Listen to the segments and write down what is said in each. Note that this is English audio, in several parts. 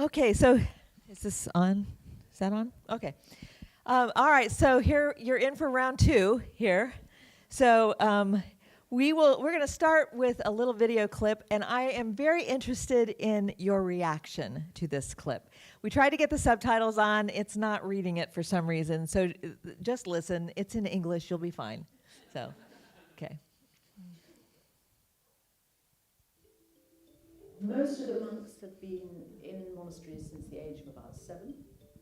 Okay, so is this on? Is that on? Okay. All right, so here you're in for round two here. So we're going to start with a little video clip, and I am very interested in your reaction to this clip. We tried to get the subtitles on. It's not reading it for some reason, so just listen. It's in English. You'll be fine. So, okay. Most of the monks have been in monasteries since the age of about 7.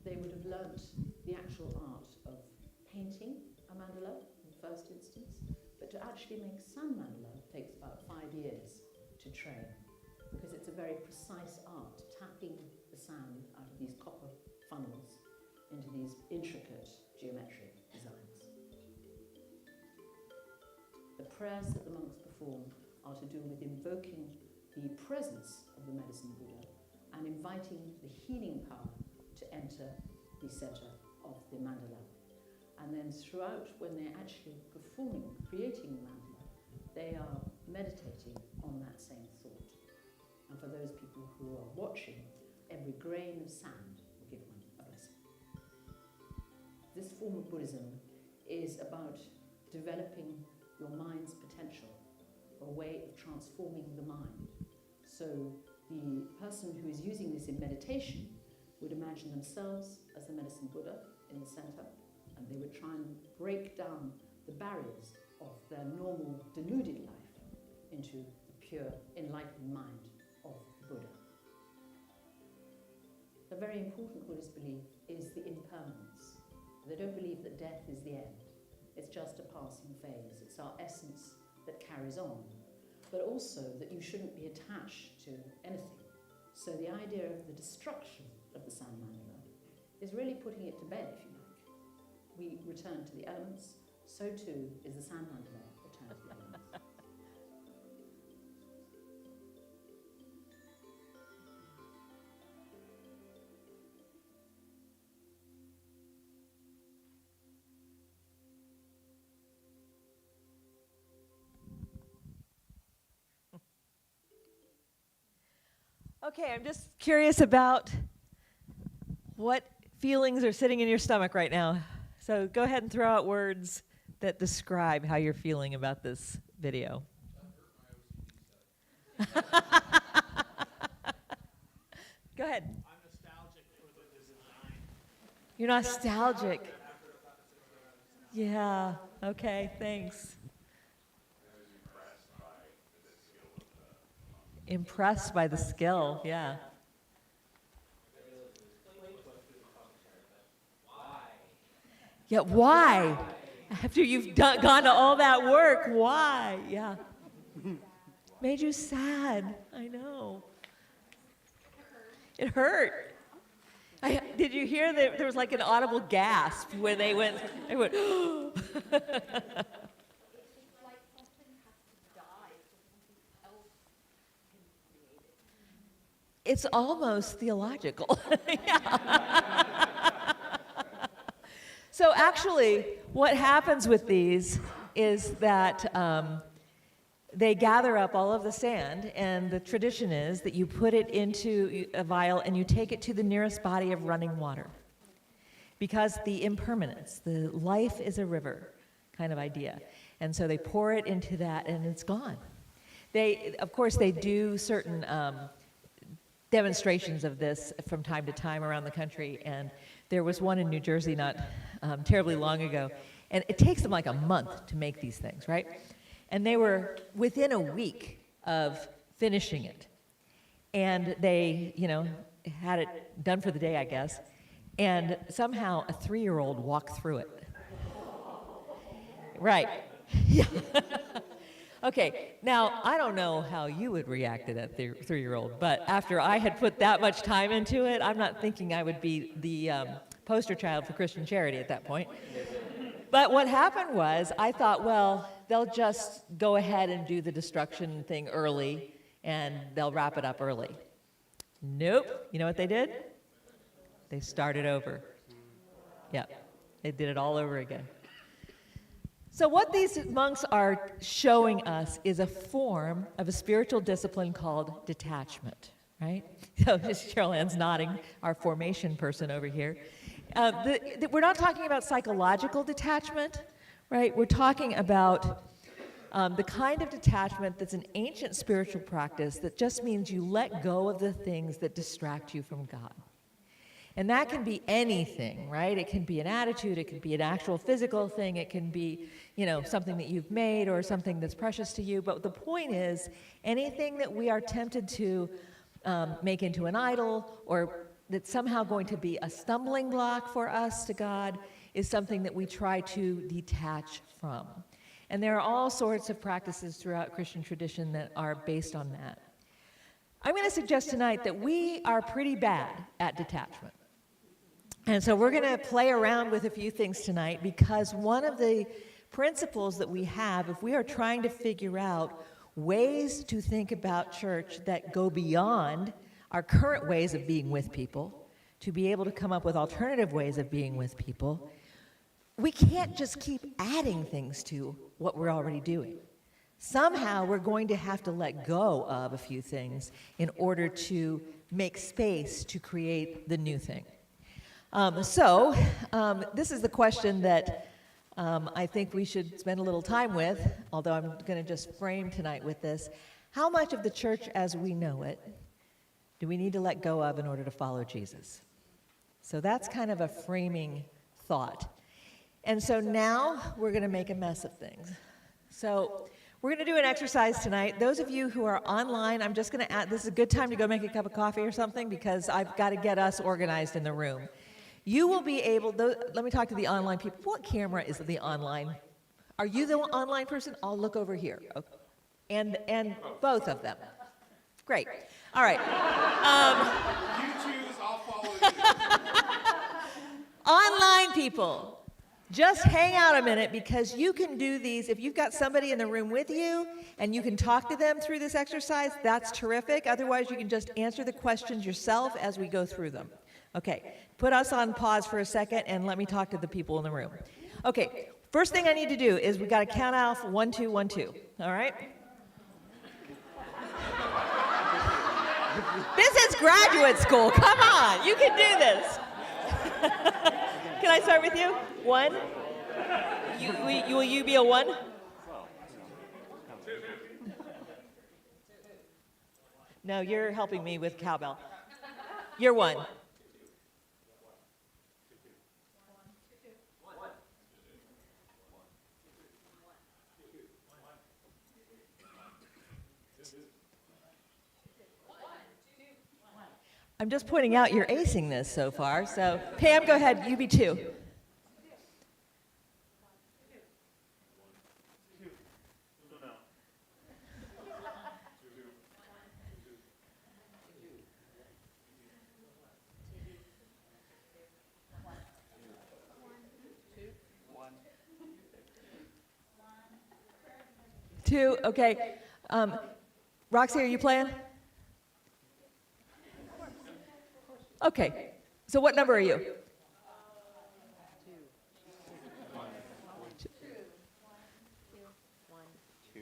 They would have learnt the actual art of painting a mandala in the first instance, but to actually make sun mandala takes about 5 years to train, because it's a very precise art, tapping the sand out of these copper funnels into these intricate geometric designs. The prayers that the monks perform are to do with invoking the presence of the medicine Buddha and inviting the healing power to enter the center of the mandala. And then throughout, when they're actually performing, creating the mandala, they are meditating on that same thought. And for those people who are watching, every grain of sand will give one a blessing. This form of Buddhism is about developing your mind's potential, a way of transforming the mind. So the person who is using this in meditation would imagine themselves as the medicine Buddha in the center, and they would try and break down the barriers of their normal deluded life into the pure enlightened mind of Buddha. A very important Buddhist belief is the impermanence. They don't believe that death is the end. It's just a passing phase. It's our essence that carries on, but also that you shouldn't be attached to anything. So the idea of the destruction of the sand mandala is really putting it to bed, if you like. We return to the elements, so too is the sand mandala return to the elements. Okay, I'm just curious about what feelings are sitting in your stomach right now. So go ahead and throw out words that describe how you're feeling about this video. Go ahead. I'm nostalgic for the design. You're nostalgic. Yeah, okay, thanks. Impressed by the skill, yeah. Yeah, why? After you've gone to all that work, why? Yeah. Made you sad, I know. It hurt. Did you hear that there was like an audible gasp when they went, It's almost theological. So actually, what happens with these is that they gather up all of the sand, and the tradition is that you put it into a vial and you take it to the nearest body of running water. Because the impermanence, the life is a river kind of idea. And so they pour it into that and it's gone. Of course, they do certain demonstrations of this from time to time around the country, and there was one in New Jersey not terribly long ago, and it takes them like a month to make these things, right? And they were within a week of finishing it, and they, had it done for the day, I guess, and somehow a 3-year-old walked through it. Right. Yeah. Okay, now, I don't know how you would react to that 3-year-old, but after I had put that much time into it, I'm not thinking I would be the poster child for Christian charity at that point. But what happened was, I thought, well, they'll just go ahead and do the destruction thing early, and they'll wrap it up early. Nope. You know what they did? They started over. Yeah, they did it all over again. So what these monks are showing us is a form of a spiritual discipline called detachment. right? So Cheryl Ann's nodding, our formation person over here. We're not talking about psychological detachment, right? We're talking about the kind of detachment that's an ancient spiritual practice that just means you let go of the things that distract you from God. And that can be anything, right? It can be an attitude, it can be an actual physical thing, it can be, something that you've made or something that's precious to you. But the point is, anything that we are tempted to make into an idol or that's somehow going to be a stumbling block for us to God is something that we try to detach from. And there are all sorts of practices throughout Christian tradition that are based on that. I'm going to suggest tonight that we are pretty bad at detachment. And so we're going to play around with a few things tonight, because one of the principles that we have, if we are trying to figure out ways to think about church that go beyond our current ways of being with people, to be able to come up with alternative ways of being with people, we can't just keep adding things to what we're already doing. Somehow we're going to have to let go of a few things in order to make space to create the new thing. This is the question that I think we should spend a little time with, although I'm going to just frame tonight with this. How much of the church as we know it do we need to let go of in order to follow Jesus? So that's kind of a framing thought. And so now we're going to make a mess of things. So we're going to do an exercise tonight. Those of you who are online, I'm just going to add, this is a good time to go make a cup of coffee or something, because I've got to get us organized in the room. You will be able, let me talk to the online people. What camera is the online? Are you the online person? I'll look over here. Okay. And both of them. Great. All right. You choose, I'll follow you. Online people, just hang out a minute, because you can do these. If you've got somebody in the room with you and you can talk to them through this exercise, that's terrific. Otherwise, you can just answer the questions yourself as we go through them. Okay, put us on pause for a second and let me talk to the people in the room. Okay, first thing I need to do is we got to count off 1, 2, 1, 2. All right? This is graduate school. Come on, you can do this. Can I start with you? 1. Will you be a 1? No, you're helping me with cowbell. You're 1. I'm just pointing out you're acing this so far. So, Pam, go ahead. You be 2. Two. Okay. Roxy, are you playing? Okay, so what number are you? 2.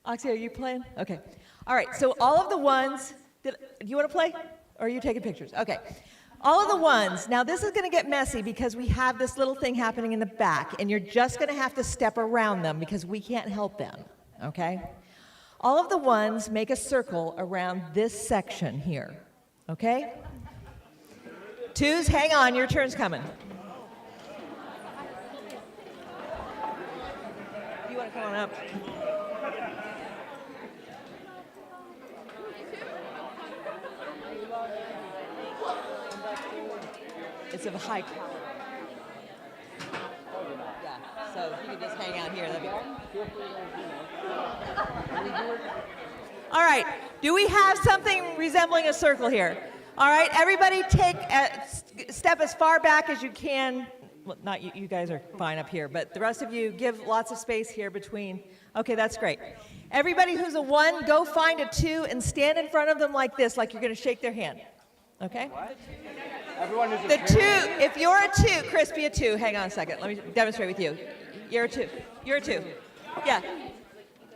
Oxy, are you playing? Okay. All right, so all of the ones, do you want to play? Or are you taking pictures? Okay. All of the ones, now this is going to get messy because we have this little thing happening in the back, and you're just going to have to step around them because we can't help them, okay? All of the ones make a circle around this section here, okay? 2s, hang on, your turn's coming. You want to come on up? It's of a high caliber. Yeah, so you can just hang out here. That'd be great. All right, do we have something resembling a circle here? All right, everybody take a step as far back as you can. Well, not you, you guys are fine up here, but the rest of you give lots of space here between. Okay, that's great. Everybody who's a 1, go find a 2 and stand in front of them like this, like you're going to shake their hand. Okay? What? Everyone is The 2, if you're a 2, Chris, be a 2. Hang on a second. Let me demonstrate with you. You're a 2. You're a 2. Yeah.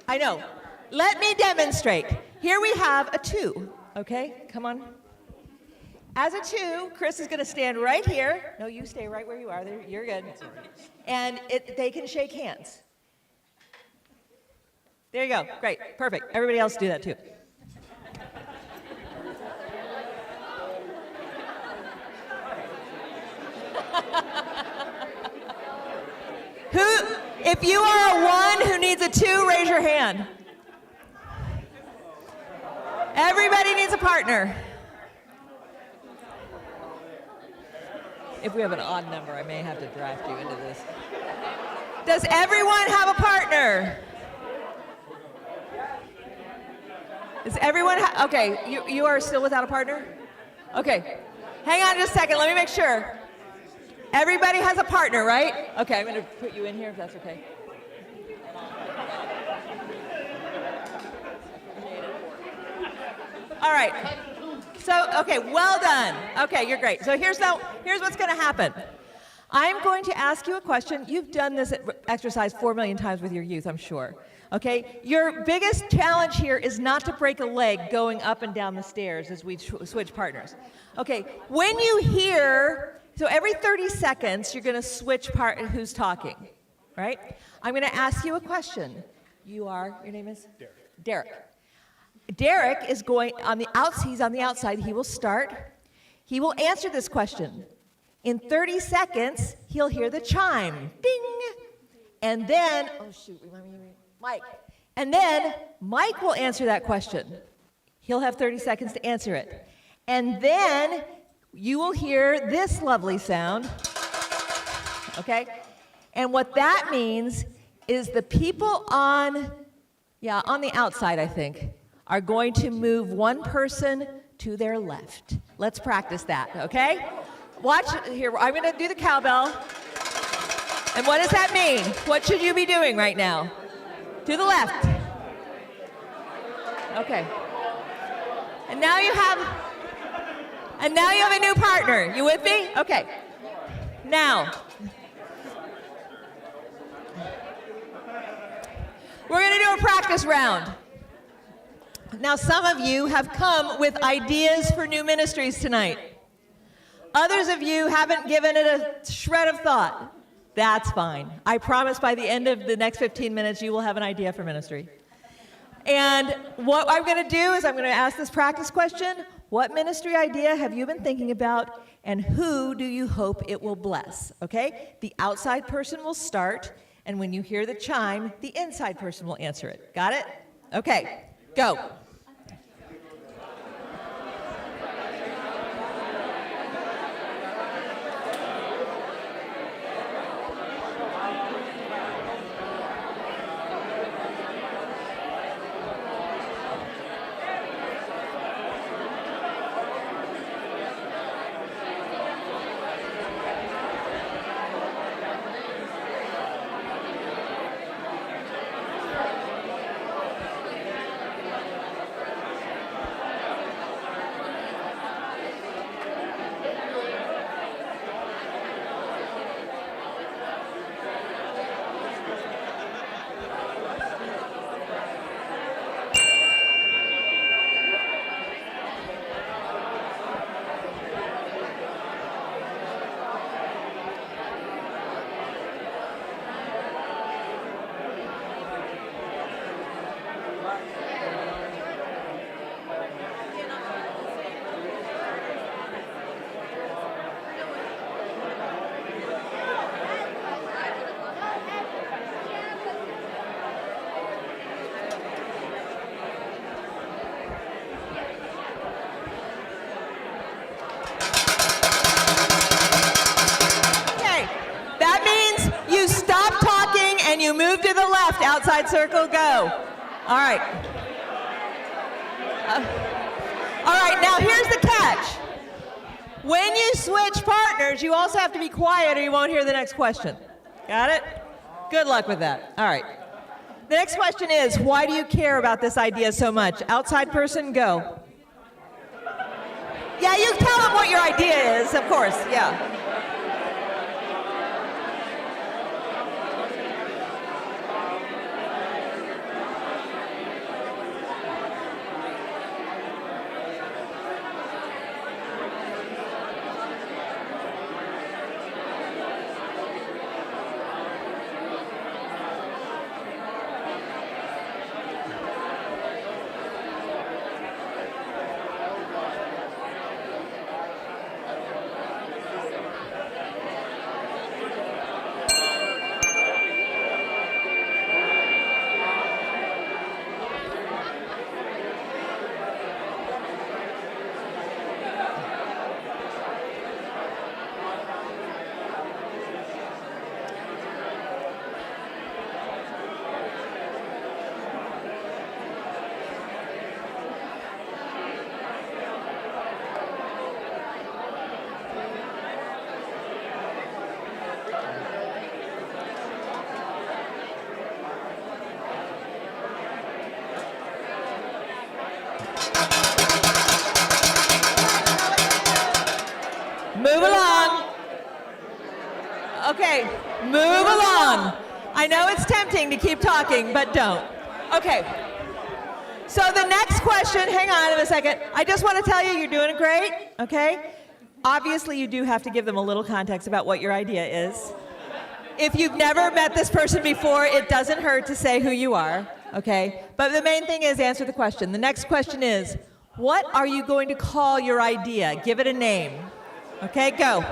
I know. Let me demonstrate. Here we have a 2, okay? Come on. As a 2, Chris is going to stand right here. No, you stay right where you are. There, you're good. And they can shake hands. There you go. Great. Perfect. Everybody else do that too. If you are a 1 who needs a 2, raise your hand. Everybody needs a partner. If we have an odd number, I may have to draft you into this. Does everyone have a partner? Does everyone okay, you are still without a partner? Okay, hang on just a second, let me make sure. Everybody has a partner, right? Okay, I'm going to put you in here if that's okay. All right. So, okay, well done. Okay, you're great. So here's what's going to happen. I'm going to ask you a question. You've done this exercise 4 million times with your youth, I'm sure. Okay? Your biggest challenge here is not to break a leg going up and down the stairs as we switch partners. Okay, when you hear, so every 30 seconds, you're going to switch who's talking, right? I'm going to ask you a question. Your name is? Derek. Derek is going he's on the outside. He will start. He will answer this question. In 30 seconds, he'll hear the chime. Ding! And then, oh shoot, Mike. And then Mike will answer that question. He'll have 30 seconds to answer it. And then you will hear this lovely sound. Okay? And what that means is the people on the outside, I think, are going to move one person to their left. Let's practice that, okay? Watch here. I'm going to do the cowbell. And what does that mean? What should you be doing right now? To the left. Okay. And now you have a new partner. You with me? Okay. Now, we're going to do a practice round. Now, some of you have come with ideas for new ministries tonight. Others of you haven't given it a shred of thought. That's fine. I promise by the end of the next 15 minutes, you will have an idea for ministry. And what I'm going to do is I'm going to ask this practice question. What ministry idea have you been thinking about, and who do you hope it will bless? Okay? The outside person will start, and when you hear the chime, the inside person will answer it. Got it? Okay. Go. You move to the left, outside circle, go. All right. All right, now here's the catch. When you switch partners, you also have to be quiet or you won't hear the next question. Got it? Good luck with that. All right. The next question is, why do you care about this idea so much? Outside person, go. Yeah, you tell them what your idea is, of course, yeah. Okay, move along. I know it's tempting to keep talking, but don't. Okay. So the next question, hang on a second. I just want to tell you you're doing great, okay? Obviously, you do have to give them a little context about what your idea is. If you've never met this person before, it doesn't hurt to say who you are, okay? But the main thing is answer the question. The next question is, what are you going to call your idea? Give it a name. Okay, go.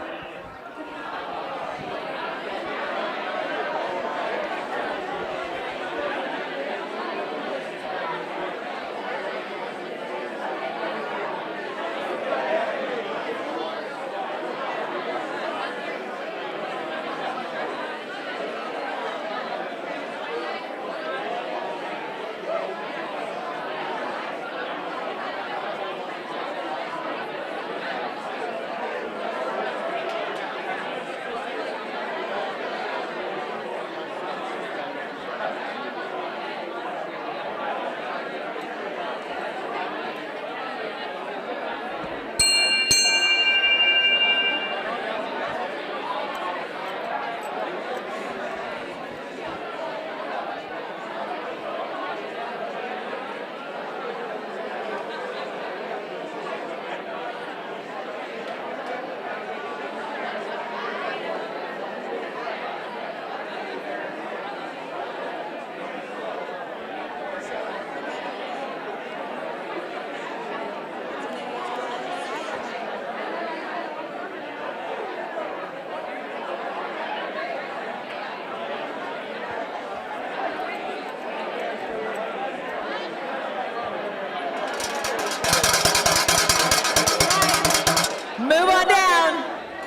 Move on down.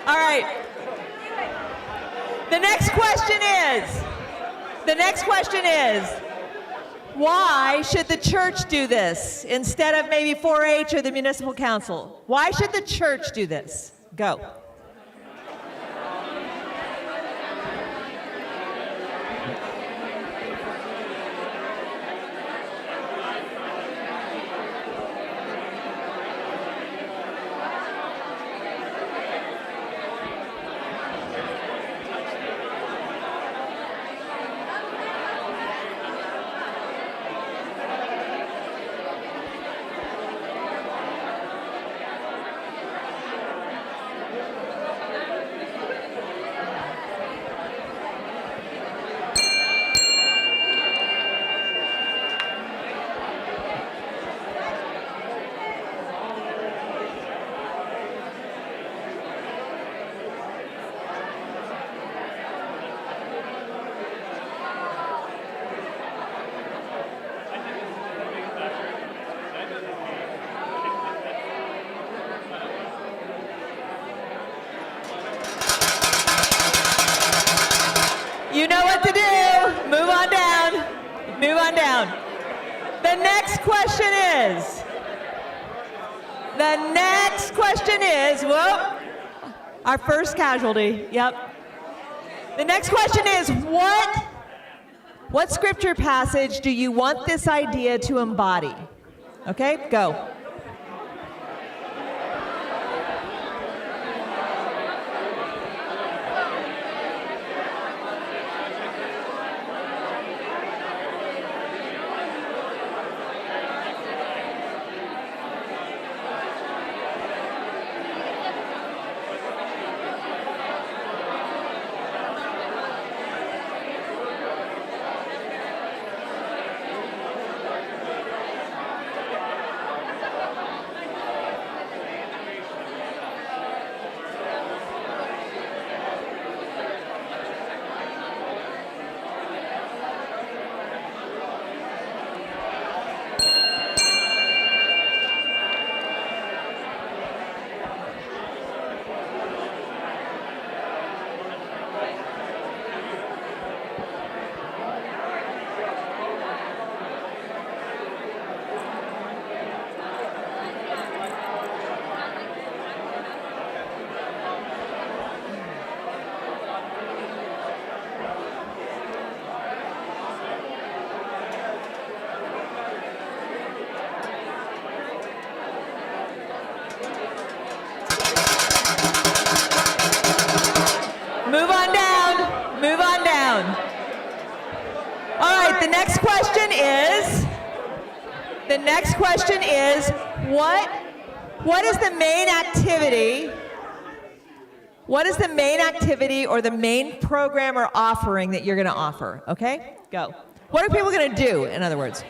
All right. The next question is, why should the church do this instead of maybe 4-H or the municipal council? Why should the church do this? Go. You know what to do. Move on down. Move on down. The next question is, whoa, our first casualty, yep. The next question is, what scripture passage do you want this idea to embody? Okay, go. next question is, what is the main activity? What is the main activity or the main program or offering that you're going to offer? Okay, go. What are people going to do, in other words?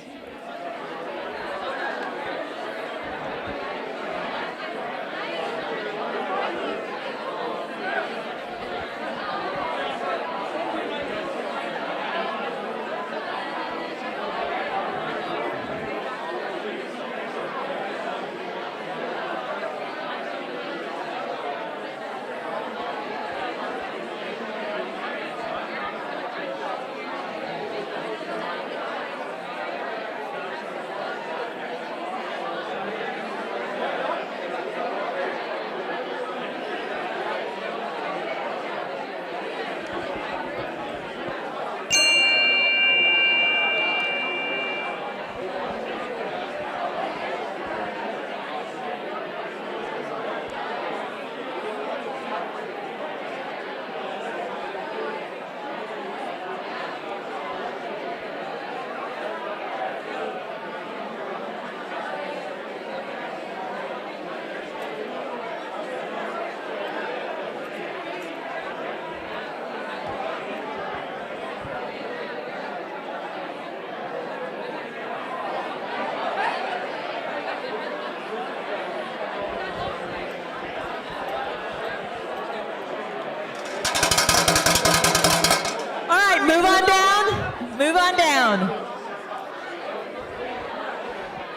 Move on down.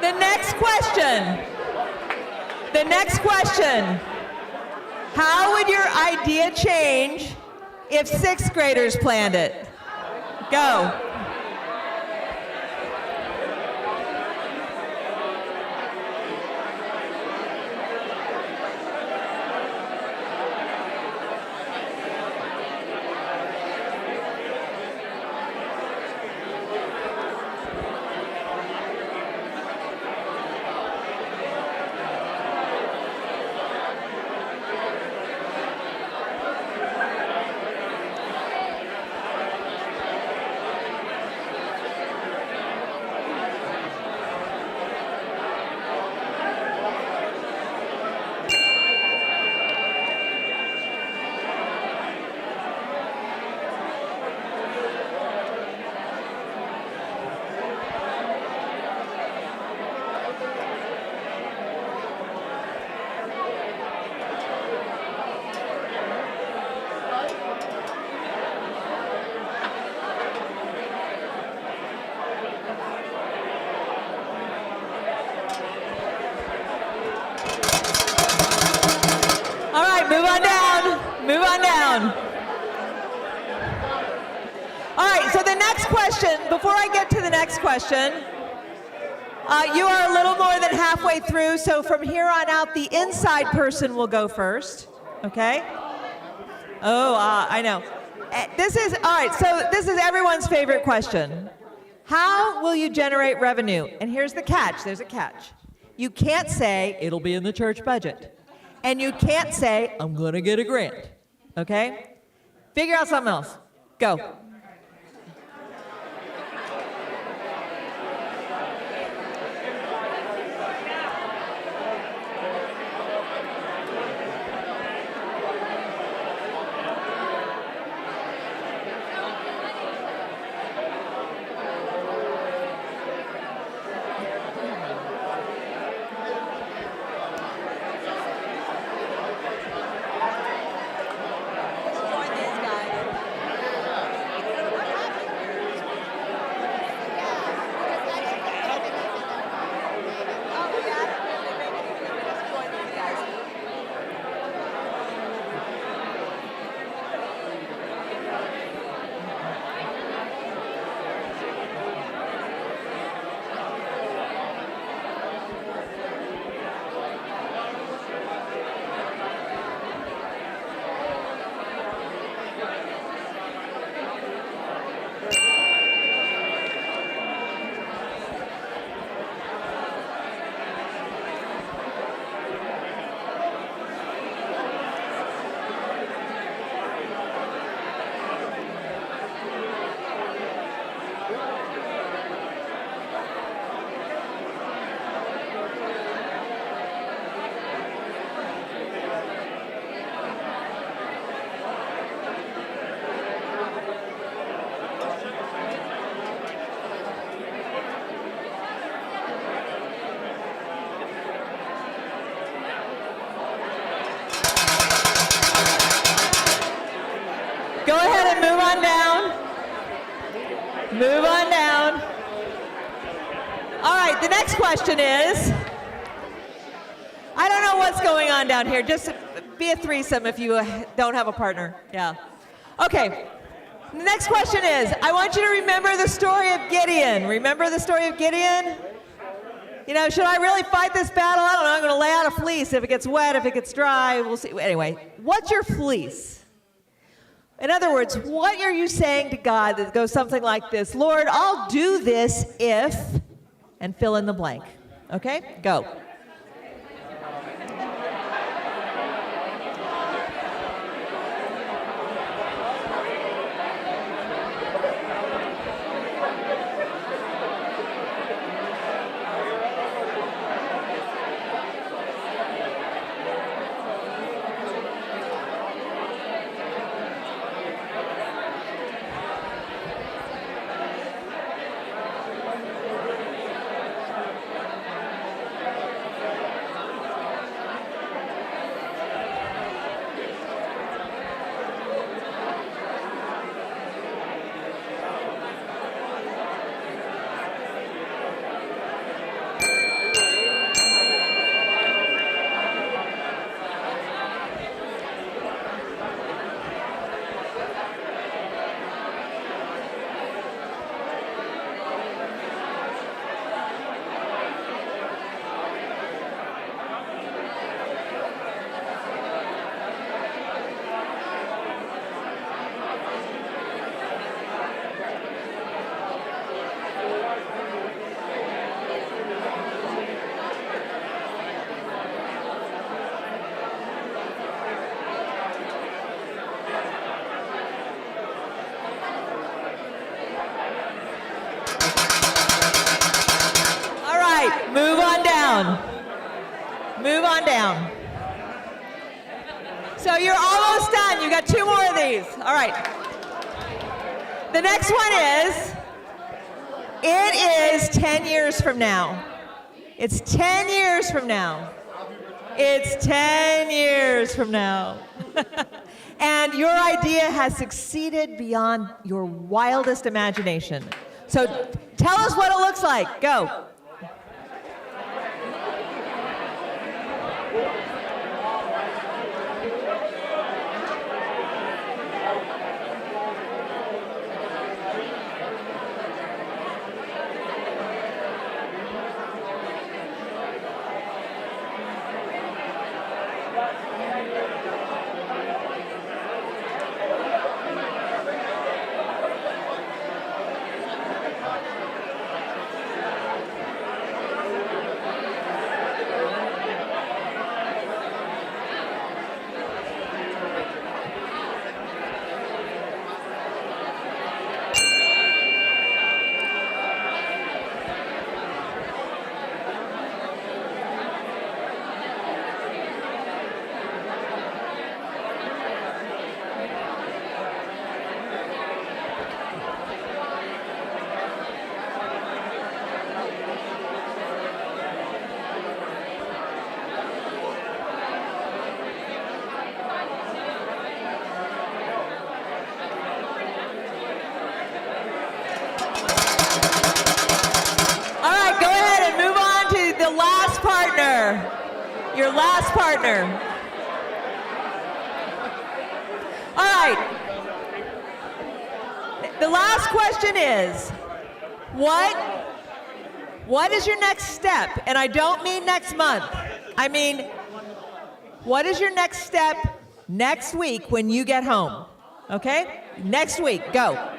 The next question. How would your idea change if sixth graders planned it? Go. Move on down. All right, so the next question, before I get to the next question, you are a little more than halfway through, so from here on out, the inside person will go first, okay? I know. All right, so this is everyone's favorite question. How will you generate revenue? And here's the catch, there's a catch. You can't say, it'll be in the church budget. And you can't say, I'm gonna get a grant, okay? Figure out something else. Go. Move on down. All right, the next question is, I don't know what's going on down here. Just be a threesome if you don't have a partner. Yeah. Okay. The next question is, I want you to remember the story of Gideon. Remember the story of Gideon? You know, should I really fight this battle? I don't know. I'm going to lay out a fleece. If it gets wet, if it gets dry, we'll see. Anyway, what's your fleece? In other words, what are you saying to God that goes something like this? Lord, I'll do this if, and fill in the blank. Okay? Go. Move on down. Move on down. So you're almost done. You got 2 more of these. All right. The next one is, it is 10 years from now. It's 10 years from now. It's 10 years from now. And your idea has succeeded beyond your wildest imagination. So tell us what it looks like. Go. Your last partner. All right. The last question is, what is your next step? And I don't mean next month. I mean, what is your next step next week when you get home? Okay? Next week, go.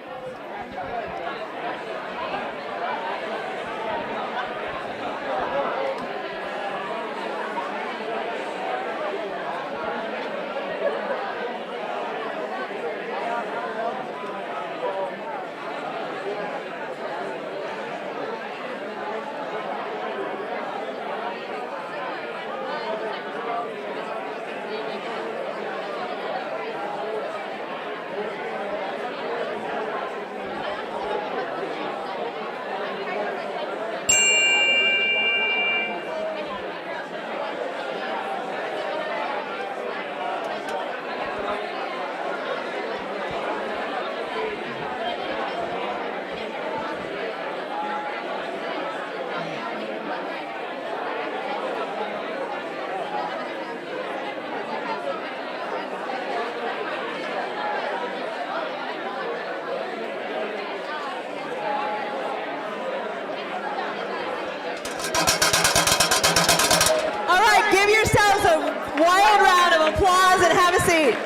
All right, give yourselves a wild round of applause and have a seat.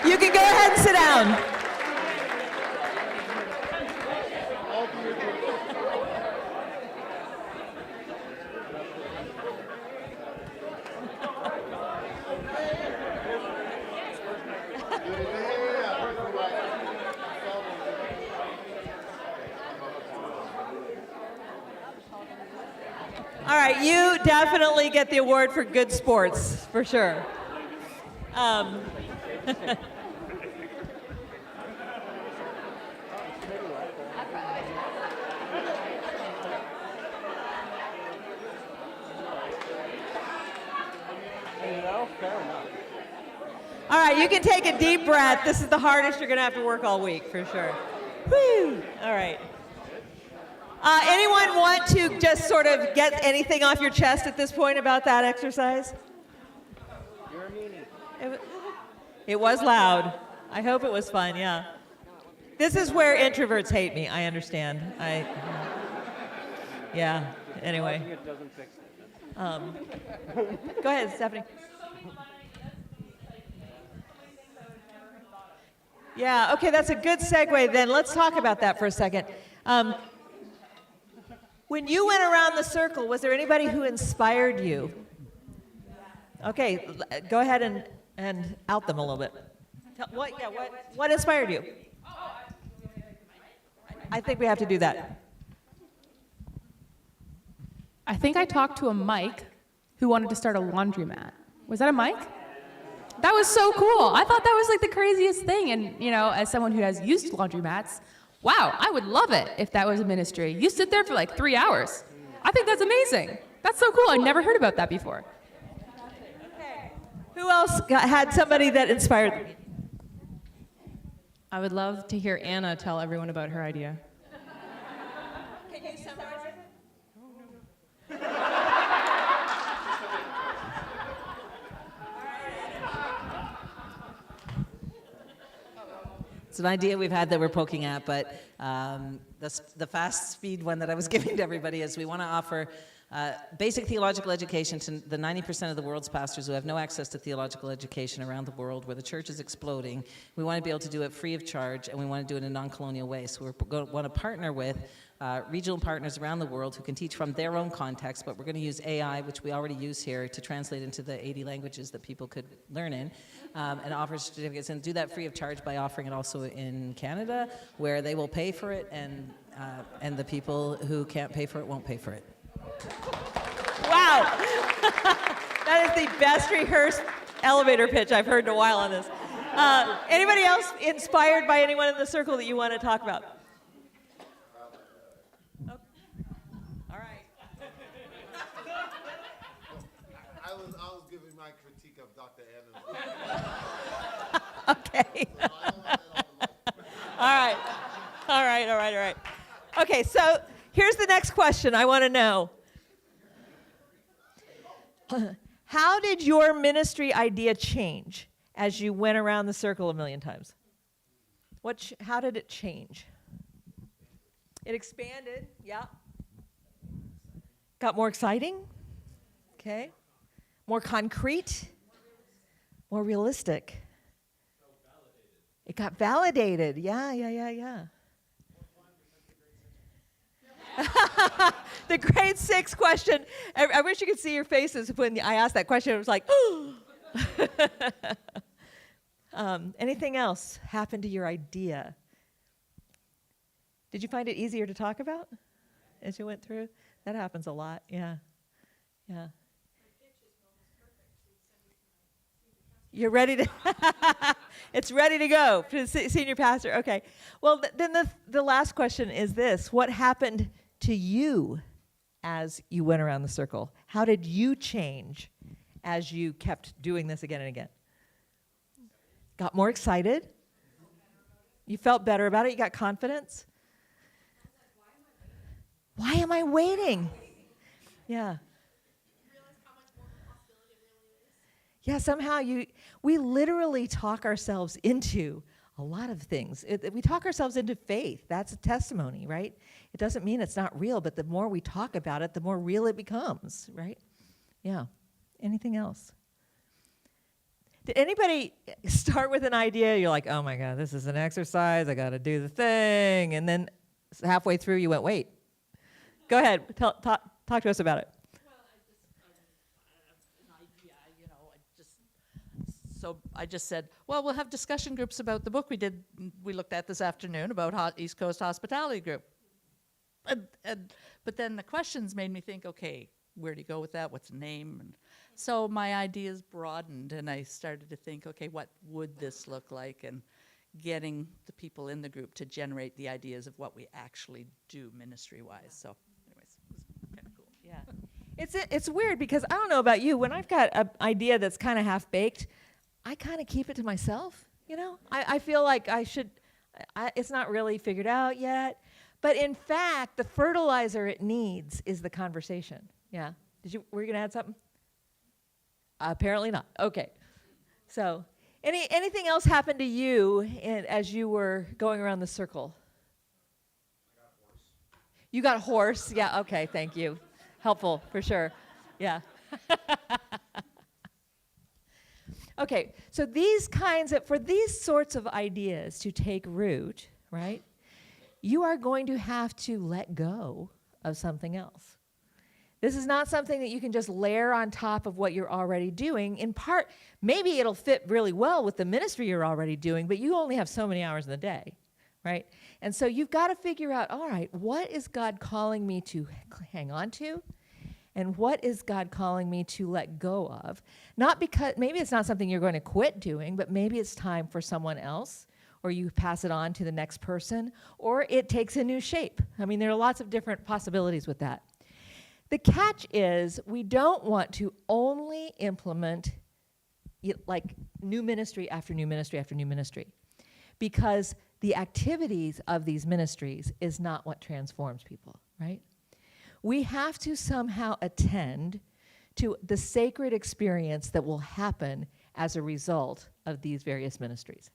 You can go ahead and sit down. All right, you definitely get the award for good sports, for sure. Fair enough. All right, you can take a deep breath. This is the hardest you're going to have to work all week, for sure. Woo! All right. Anyone want to just sort of get anything off your chest at this point about that exercise? You're a meanie. It was loud. I hope it was fun, yeah. This is where introverts hate me, I understand. Yeah, anyway. It doesn't fix it. Go ahead, Stephanie. Yeah, okay, that's a good segue then. Let's talk about that for a second. When you went around the circle, was there anybody who inspired you? Okay, go ahead and out them a little bit. What inspired you? I think we have to do that. I think I talked to a Mike who wanted to start a laundromat. Was that a Mike? That was so cool. I thought that was like the craziest thing. And, you know, as someone who has used laundromats, wow, I would love it if that was a ministry. You sit there for like 3 hours. I think that's amazing. That's so cool. I never heard about that before. Okay. Who else had somebody that inspired them? I would love to hear Anna tell everyone about her idea. Can you summarize it? It's an idea we've had that we're poking at, but the fast speed one that I was giving to everybody is we want to offer basic theological education to the 90% of the world's pastors who have no access to theological education around the world where the church is exploding. We want to be able to do it free of charge, and we want to do it in a non-colonial way. So we want to partner with regional partners around the world who can teach from their own context, but we're going to use AI, which we already use here, to translate into the 80 languages that people could learn in, and offer certificates, and do that free of charge by offering it also in Canada, where they will pay for it, and the people who can't pay for it won't pay for it. Wow. That is the best rehearsed elevator pitch I've heard in a while on this. Anybody else inspired by anyone in the circle that you want to talk about? Oh. All right. I was giving my critique of Dr. Anna. Okay. All right. Okay, so here's the next question I want to know. How did your ministry idea change as you went around the circle a million times? How did it change? It expanded, yeah. Got more exciting? Okay. More concrete? More realistic? It got validated. Yeah. The grade 6 question. I wish you could see your faces when I asked that question. It was like, anything else happened to your idea? Did you find it easier to talk about as you went through? That happens a lot, yeah. You're ready to, it's ready to go to the senior pastor. Okay. Well, then the last question is this. What happened to you as you went around the circle? How did you change as you kept doing this again and again? Got more excited? You felt better about it? You got confidence? Why am I waiting? Yeah. Yeah, somehow we literally talk ourselves into a lot of things. We talk ourselves into faith. That's a testimony, right? It doesn't mean it's not real, but the more we talk about it, the more real it becomes, right? Yeah. Anything else? Did anybody start with an idea? You're like, oh my God, this is an exercise. I got to do the thing. And then halfway through, you went, wait. Go ahead. Talk to us about it. So I just said, well, we'll have discussion groups about the book we looked at this afternoon about East Coast Hospitality Group. But then the questions made me think, okay, where do you go with that? What's the name? And so my ideas broadened, and I started to think, okay, what would this look like? And getting the people in the group to generate the ideas of what we actually do ministry-wise. So anyways, it was kind of cool. Yeah. It's weird because I don't know about you. When I've got an idea that's kind of half-baked, I kind of keep it to myself, you know? I feel like it's not really figured out yet. But in fact, the fertilizer it needs is the conversation. Yeah. Were you going to add something? Apparently not. Okay. So anything else happen to you as you were going around the circle? I got a horse. You got a horse? Yeah, okay, thank you. Helpful, for sure. Yeah. Okay, so for these sorts of ideas to take root, right, you are going to have to let go of something else. This is not something that you can just layer on top of what you're already doing. In part, maybe it'll fit really well with the ministry you're already doing, but you only have so many hours in the day, right? And so you've got to figure out, all right, what is God calling me to hang on to? And what is God calling me to let go of? Not because, maybe it's not something you're going to quit doing, but maybe it's time for someone else, or you pass it on to the next person, or it takes a new shape. I mean, there are lots of different possibilities with that. The catch is we don't want to only implement like new ministry after new ministry after new ministry, because the activities of these ministries is not what transforms people, right? We have to somehow attend to the sacred experience that will happen as a result of these various ministries.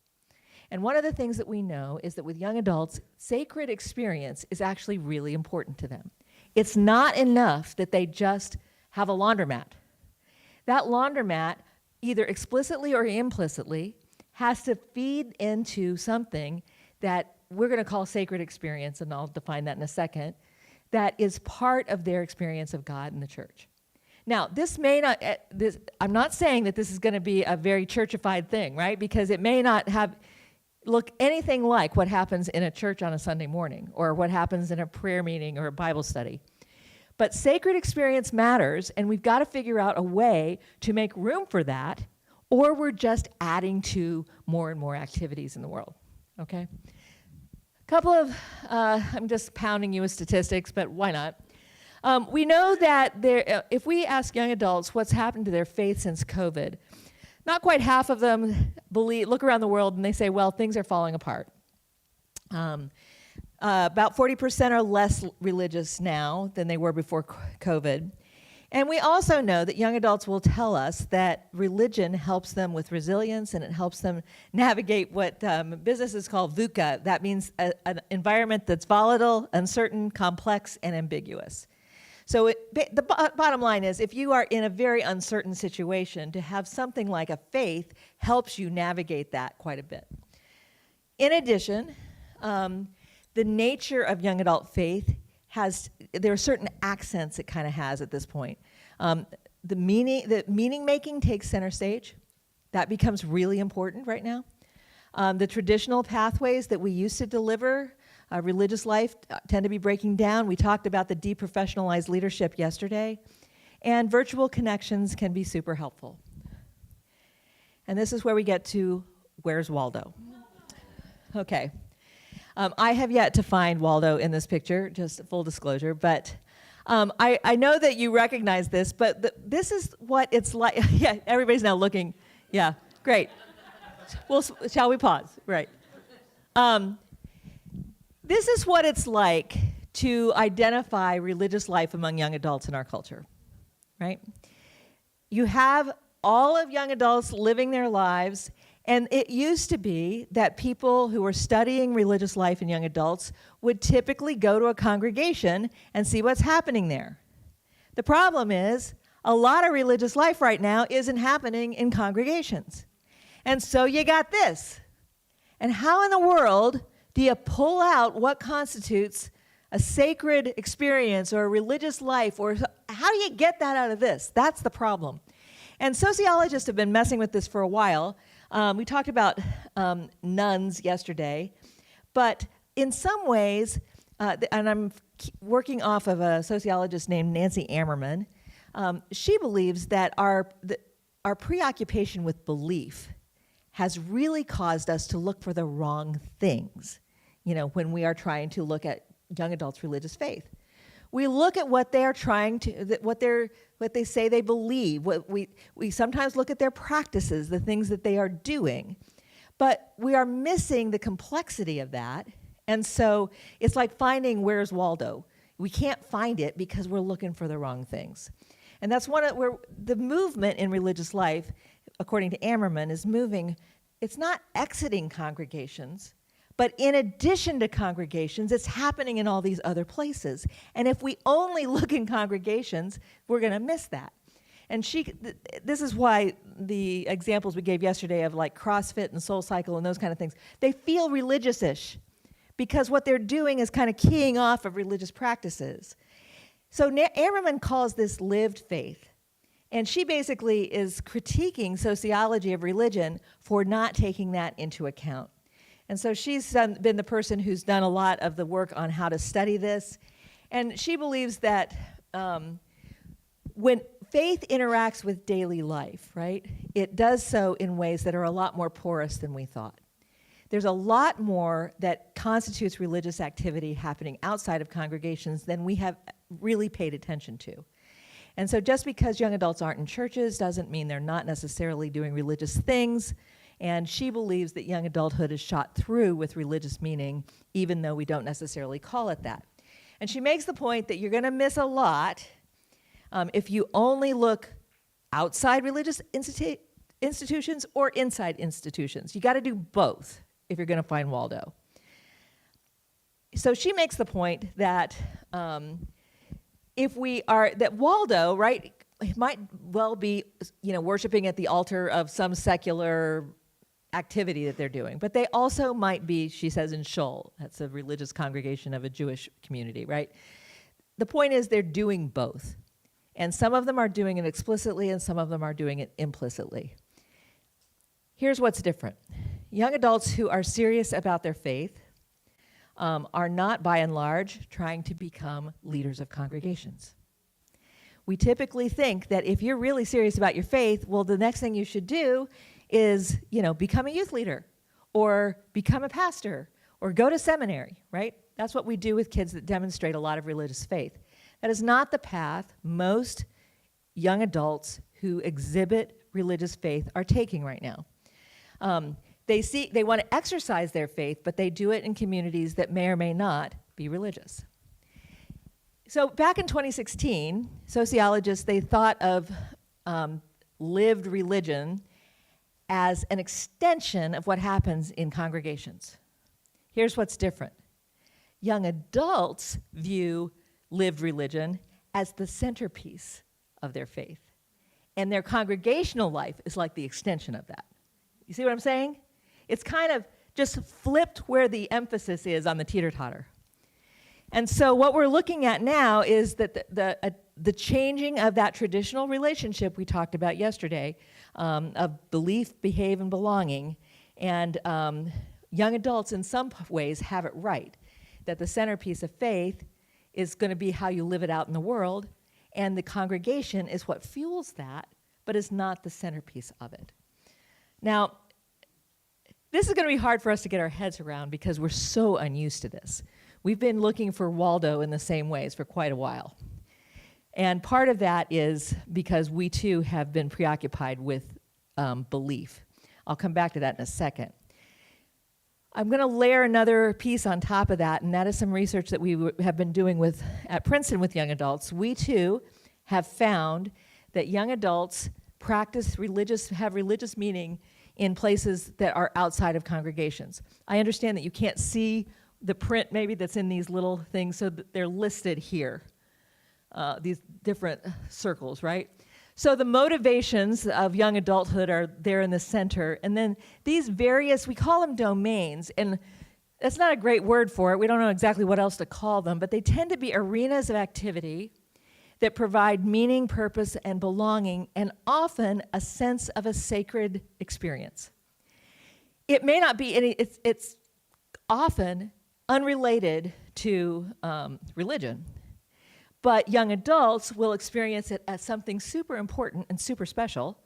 And one of the things that we know is that with young adults, sacred experience is actually really important to them. It's not enough that they just have a laundromat. That laundromat, either explicitly or implicitly, has to feed into something that we're going to call sacred experience, and I'll define that in a second, that is part of their experience of God and the church. Now, this may not, I'm not saying that this is going to be a very churchified thing, right? Because it may not look anything like what happens in a church on a Sunday morning or what happens in a prayer meeting or a Bible study. But sacred experience matters, and we've got to figure out a way to make room for that, or we're just adding to more and more activities in the world, okay? Couple of, I'm just pounding you with statistics, but why not? We know that if we ask young adults what's happened to their faith since COVID, not quite half of them look around the world and they say, well, things are falling apart. About 40% are less religious now than they were before COVID. And we also know that young adults will tell us that religion helps them with resilience, and it helps them navigate what businesses call VUCA. That means an environment that's volatile, uncertain, complex, and ambiguous. So the bottom line is, if you are in a very uncertain situation, to have something like a faith helps you navigate that quite a bit. In addition, the nature of young adult faith there are certain accents it kind of has at this point. The meaning making takes center stage. That becomes really important right now. The traditional pathways that we used to deliver religious life tend to be breaking down. We talked about the deprofessionalized leadership yesterday. And virtual connections can be super helpful. And this is where we get to, where's Waldo? Okay. I have yet to find Waldo in this picture, just full disclosure, but I know that you recognize this, but this is what it's like. Yeah, everybody's now looking. Yeah, great. Shall we pause? Right. This is what it's like to identify religious life among young adults in our culture, right? You have all of young adults living their lives, And it used to be that people who were studying religious life in young adults would typically go to a congregation and see what's happening there. The problem is, a lot of religious life right now isn't happening in congregations. And so you got this. And how in the world do you pull out what constitutes a sacred experience or a religious life, or how do you get that out of this? That's the problem. And sociologists have been messing with this for a while. We talked about nuns yesterday, but in some ways, and I'm working off of a sociologist named Nancy Ammerman, she believes that our preoccupation with belief has really caused us to look for the wrong things, when we are trying to look at young adults' religious faith. We look at what they're trying to, what they say they believe. We sometimes look at their practices, the things that they are doing, but we are missing the complexity of that. And so it's like finding where's Waldo. We can't find it because we're looking for the wrong things. And that's where the movement in religious life, according to Ammerman, is moving. It's not exiting congregations, but in addition to congregations, it's happening in all these other places. And if we only look in congregations, we're going to miss that. And this is why the examples we gave yesterday of like CrossFit and Soul Cycle and those kind of things, they feel religious-ish because what they're doing is kind of keying off of religious practices. So Ammerman calls this lived faith. And she basically is critiquing sociology of religion for not taking that into account. And so she's been the person who's done a lot of the work on how to study this. And she believes that when faith interacts with daily life, right, it does so in ways that are a lot more porous than we thought. There's a lot more that constitutes religious activity happening outside of congregations than we have really paid attention to. And so just because young adults aren't in churches doesn't mean they're not necessarily doing religious things. And she believes that young adulthood is shot through with religious meaning, even though we don't necessarily call it that. And she makes the point that you're going to miss a lot if you only look outside religious institutions or inside institutions. You got to do both if you're going to find Waldo. So she makes the point that that Waldo, right, might well be, worshiping at the altar of some secular activity that they're doing, but they also might be, she says, in Shul. That's a religious congregation of a Jewish community, right? The point is they're doing both. And some of them are doing it explicitly and some of them are doing it implicitly. Here's what's different. Young adults who are serious about their faith are not, by and large, trying to become leaders of congregations. We typically think that if you're really serious about your faith, well, the next thing you should do is, become a youth leader or become a pastor or go to seminary, right? That's what we do with kids that demonstrate a lot of religious faith. That is not the path most young adults who exhibit religious faith are taking right now. They want to exercise their faith, but they do it in communities that may or may not be religious. So back in 2016, sociologists, they thought of lived religion as an extension of what happens in congregations. Here's what's different. Young adults view lived religion as the centerpiece of their faith. And their congregational life is like the extension of that. You see what I'm saying? It's kind of just flipped where the emphasis is on the teeter-totter. And so what we're looking at now is that the changing of that traditional relationship we talked about yesterday of belief, behave, and belonging. And young adults in some ways have it right, that the centerpiece of faith is going to be how you live it out in the world, and the congregation is what fuels that, but is not the centerpiece of it. Now, this is going to be hard for us to get our heads around because we're so unused to this. We've been looking for Waldo in the same ways for quite a while. And part of that is because we too have been preoccupied with belief. I'll come back to that in a second. I'm going to layer another piece on top of that, and that is some research that we have been doing at Princeton with young adults. We too have found that young adults have religious meaning in places that are outside of congregations. I understand that you can't see the print maybe that's in these little things, so that they're listed here, these different circles, right? So the motivations of young adulthood are there in the center, and then these various, we call them domains, and that's not a great word for it. We don't know exactly what else to call them, but they tend to be arenas of activity that provide meaning, purpose, and belonging, and often a sense of a sacred experience. It may not be any, it's often unrelated to religion, but young adults will experience it as something super important and super special,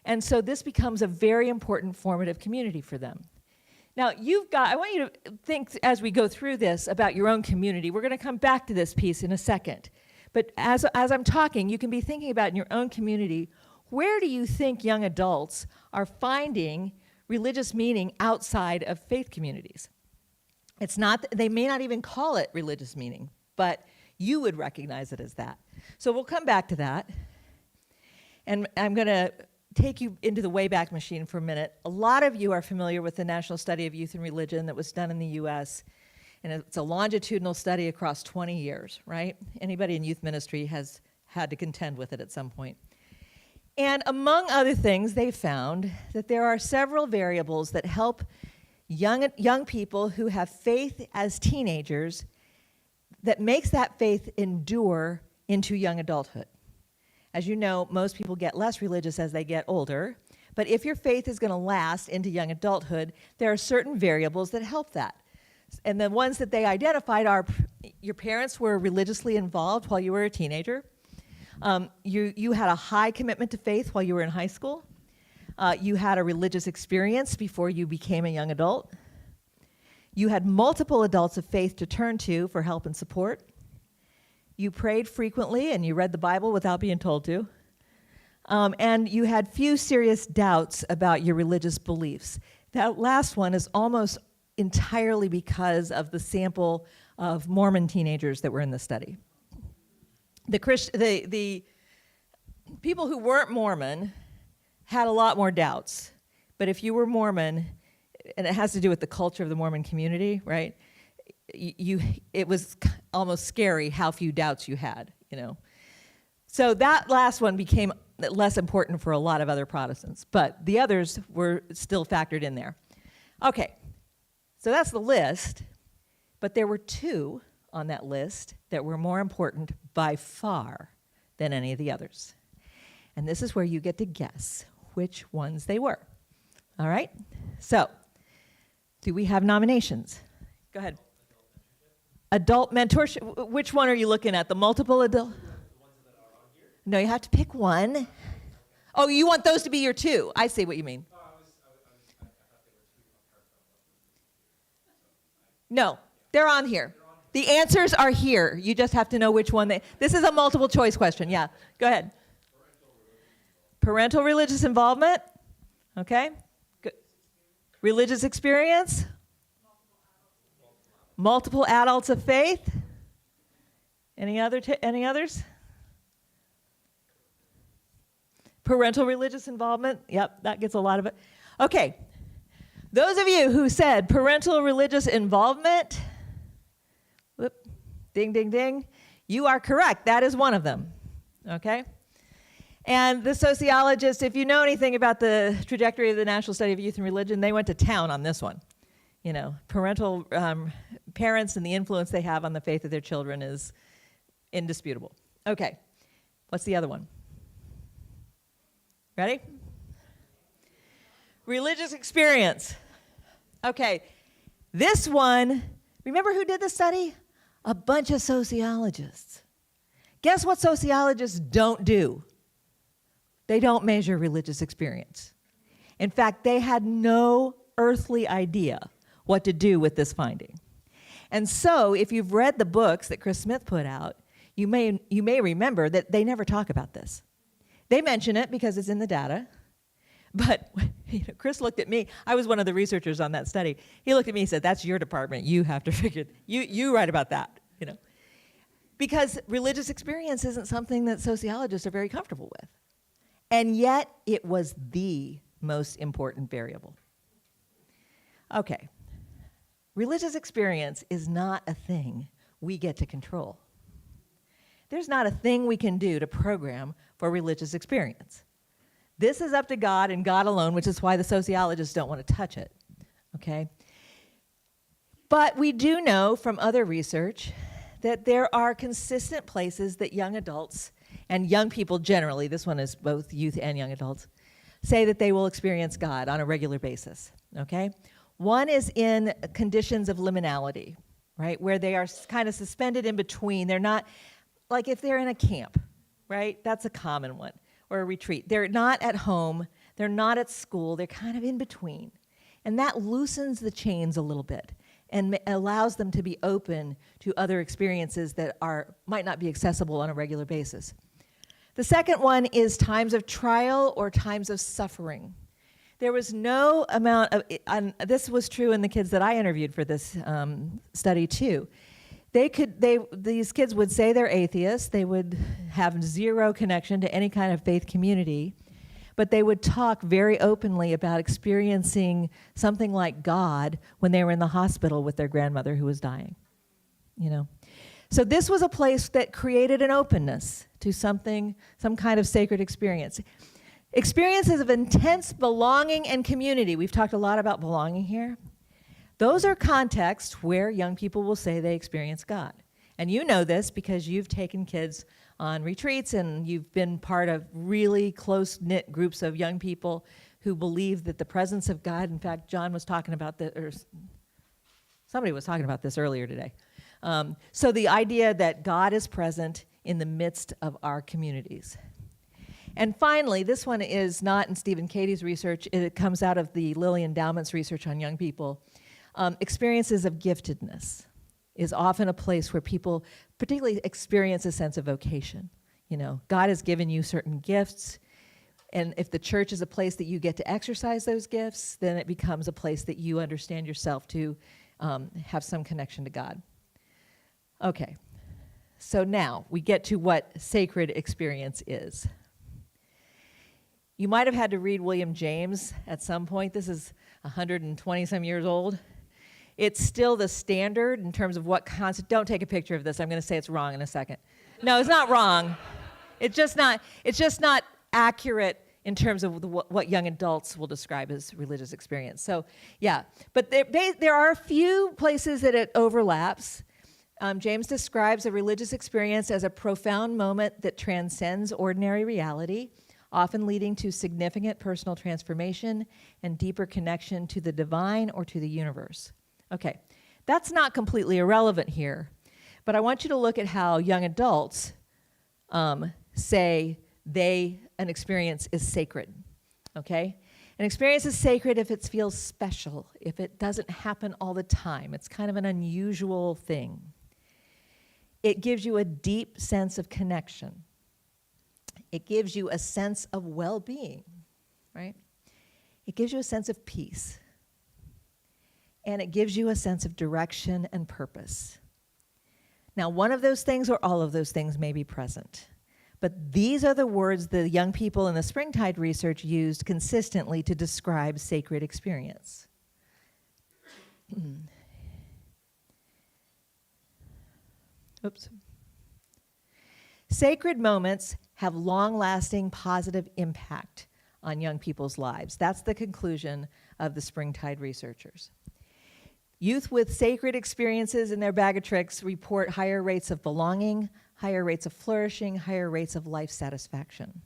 and so this becomes a very important formative community for them. Now, I want you to think as we go through this about your own community. We're going to come back to this piece in a second. But as I'm talking, you can be thinking about in your own community, where do you think young adults are finding religious meaning outside of faith communities? It's not, they may not even call it religious meaning, but you would recognize it as that. So we'll come back to that. And I'm going to take you into the Wayback Machine for a minute. A lot of you are familiar with the National Study of Youth and Religion that was done in the U.S., and it's a longitudinal study across 20 years, right? Anybody in youth ministry has had to contend with it at some point. And among other things, they found that there are several variables that help young people who have faith as teenagers that makes that faith endure into young adulthood. As you know, most people get less religious as they get older, but if your faith is going to last into young adulthood, there are certain variables that help that. And the ones that they identified are your parents were religiously involved while you were a teenager. You had a high commitment to faith while you were in high school. You had a religious experience before you became a young adult. You had multiple adults of faith to turn to for help and support. You prayed frequently and you read the Bible without being told to. And you had few serious doubts about your religious beliefs. That last one is almost entirely because of the sample of Mormon teenagers that were in the study. The people who weren't Mormon had a lot more doubts, but if you were Mormon, and it has to do with the culture of the Mormon community, right? It was almost scary how few doubts you had, you know. So that last one became less important for a lot of other Protestants, but the others were still factored in there. Okay. So that's the list, but there were two on that list that were more important by far than any of the others. And this is where you get to guess which ones they were. All right? So, do we have nominations? Go ahead. Adult mentorship. Which one are you looking at? The multiple adult? No, you have to pick one. Oh, you want those to be your two. I see what you mean. No, they're on here. The answers are here. You just have to know which one this is a multiple choice question. Yeah, go ahead. Parental religious involvement. Okay. Good. Religious experience. Multiple adults of faith. Any others? Parental religious involvement. Yep, that gets a lot of it. Okay. Those of you who said parental religious involvement, whoop, ding, ding, ding, you are correct. That is one of them, okay? And the sociologists, if you know anything about the trajectory of the National Study of Youth and Religion, they went to town on this one. You know, parental parents and the influence they have on the faith of their children is indisputable. Okay, what's the other one? Ready? Religious experience. Okay, this one, remember who did the study? A bunch of sociologists. Guess what sociologists don't do? They don't measure religious experience. In fact, they had no earthly idea what to do with this finding. And so, if you've read the books that Chris Smith put out, you may remember that they never talk about this. They mention it because it's in the data. But Chris looked at me. I was one of the researchers on that study. He looked at me and said, "That's your department. You have to figure it. You write about that." You know, because religious experience isn't something that sociologists are very comfortable with, and yet it was the most important variable. Okay. Religious experience is not a thing we get to control. There's not a thing we can do to program for religious experience. This is up to God and God alone, which is why the sociologists don't want to touch it, okay? But we do know from other research that there are consistent places that young adults and young people generally, this one is both youth and young adults, say that they will experience God on a regular basis, okay? One is in conditions of liminality, right, where they are kind of suspended in between. They're not, like if they're in a camp, right, that's a common one, or a retreat. They're not at home, they're not at school, they're kind of in between. And that loosens the chains a little bit and allows them to be open to other experiences that might not be accessible on a regular basis. The second one is times of trial or times of suffering. There was no amount of, this was true in the kids that I interviewed for this study too. These kids would say they're atheists, they would have zero connection to any kind of faith community, but they would talk very openly about experiencing something like God when they were in the hospital with their grandmother who was dying, you know. So this was a place that created an openness to some kind of sacred experience. Experiences of intense belonging and community. We've talked a lot about belonging here. Those are contexts where young people will say they experience God. And you know this because you've taken kids on retreats and you've been part of really close-knit groups of young people who believe that the presence of God, in fact, John was talking about this, or somebody was talking about this earlier today. So the idea that God is present in the midst of our communities. And finally, this one is not in Steve and Katie's research. It comes out of the Lilly Endowment's research on young people. Experiences of giftedness is often a place where people particularly experience a sense of vocation. You know, God has given you certain gifts, and if the church is a place that you get to exercise those gifts, then it becomes a place that you understand yourself to have some connection to God. Okay, so now we get to what sacred experience is. You might have had to read William James at some point. This is 120 some years old. It's still the standard in terms of what concept. Don't take a picture of this. I'm going to say it's wrong in a second. No, it's not wrong. It's just not accurate in terms of what young adults will describe as religious experience. So, yeah. But there are a few places that it overlaps. James describes a religious experience as a profound moment that transcends ordinary reality, often leading to significant personal transformation and deeper connection to the divine or to the universe. Okay, that's not completely irrelevant here, but I want you to look at how young adults say an experience is sacred, okay? An experience is sacred if it feels special, if it doesn't happen all the time. It's kind of an unusual thing. It gives you a deep sense of connection. It gives you a sense of well-being, right? It gives you a sense of peace. And it gives you a sense of direction and purpose. Now, one of those things or all of those things may be present. But these are the words the young people in the Springtide research used consistently to describe sacred experience. Oops. Sacred moments have long-lasting positive impact on young people's lives. That's the conclusion of the Springtide researchers. Youth with sacred experiences in their bag of tricks report higher rates of belonging, higher rates of flourishing, higher rates of life satisfaction.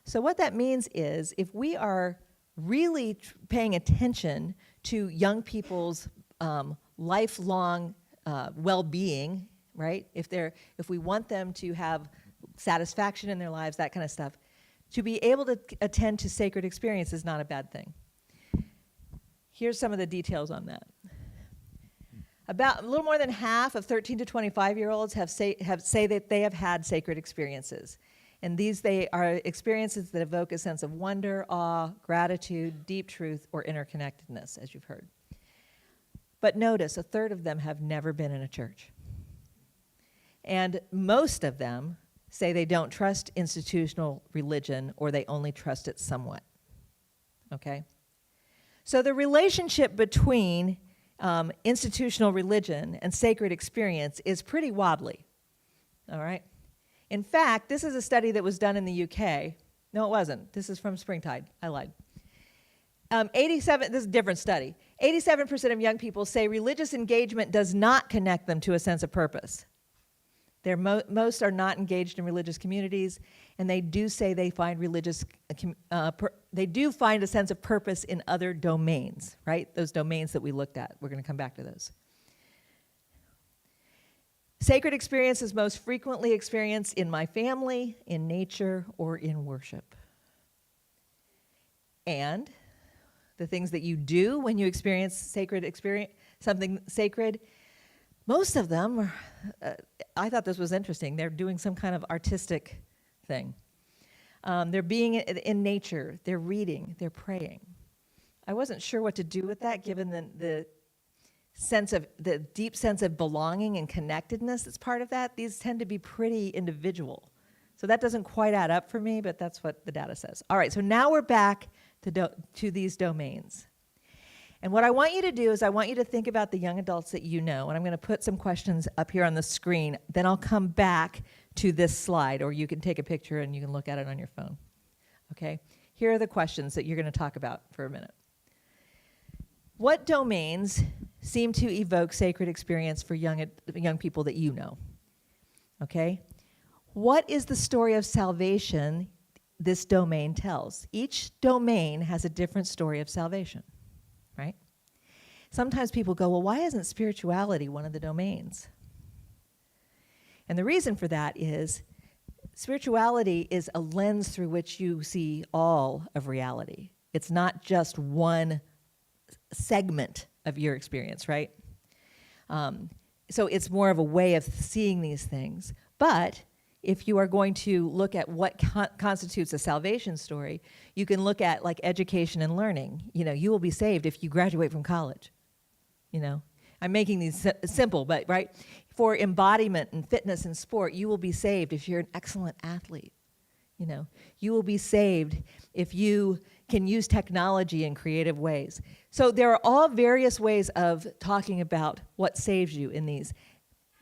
So what that means is if we are really paying attention to young people's lifelong well-being, right? If we want them to have satisfaction in their lives, that kind of stuff, to be able to attend to sacred experience is not a bad thing. Here's some of the details on that. About a little more than half of 13 to 25-year-olds say that they have had sacred experiences. And they are experiences that evoke a sense of wonder, awe, gratitude, deep truth, or interconnectedness, as you've heard. But notice, a third of them have never been in a church. And most of them say they don't trust institutional religion or they only trust it somewhat. okay? So the relationship between institutional religion and sacred experience is pretty wobbly, all right? In fact, this is a study that was done in the UK. No, it wasn't. This is from Springtide. I lied. 87, this is a different study. 87% of young people say religious engagement does not connect them to a sense of purpose. Most are not engaged in religious communities, and they do say they find they do find a sense of purpose in other domains, right? Those domains that we looked at. We're going to come back to those. Sacred experience is most frequently experienced in my family, in nature, or in worship. And the things that you do when you experience something sacred, most of them are, I thought this was interesting. They're doing some kind of artistic thing. They're being in nature. They're reading. They're praying. I wasn't sure what to do with that, given the deep sense of belonging and connectedness that's part of that. These tend to be pretty individual. So that doesn't quite add up for me, but that's what the data says. All right, so now we're back to these domains. And what I want you to do is I want you to think about the young adults that you know, and I'm going to put some questions up here on the screen. Then I'll come back to this slide, or you can take a picture and you can look at it on your phone. Okay? Here are the questions that you're going to talk about for a minute. What domains seem to evoke sacred experience for young people that you know? Okay? What is the story of salvation this domain tells? Each domain has a different story of salvation, right? Sometimes people go, well, why isn't spirituality one of the domains? And the reason for that is spirituality is a lens through which you see all of reality. It's not just one segment of your experience, right? So it's more of a way of seeing these things. But if you are going to look at what constitutes a salvation story, you can look at like education and learning. You know, you will be saved if you graduate from college. You know, I'm making these simple, but right? For embodiment and fitness and sport, you will be saved if you're an excellent athlete. You know, you will be saved if you can use technology in creative ways. So there are all various ways of talking about what saves you in these.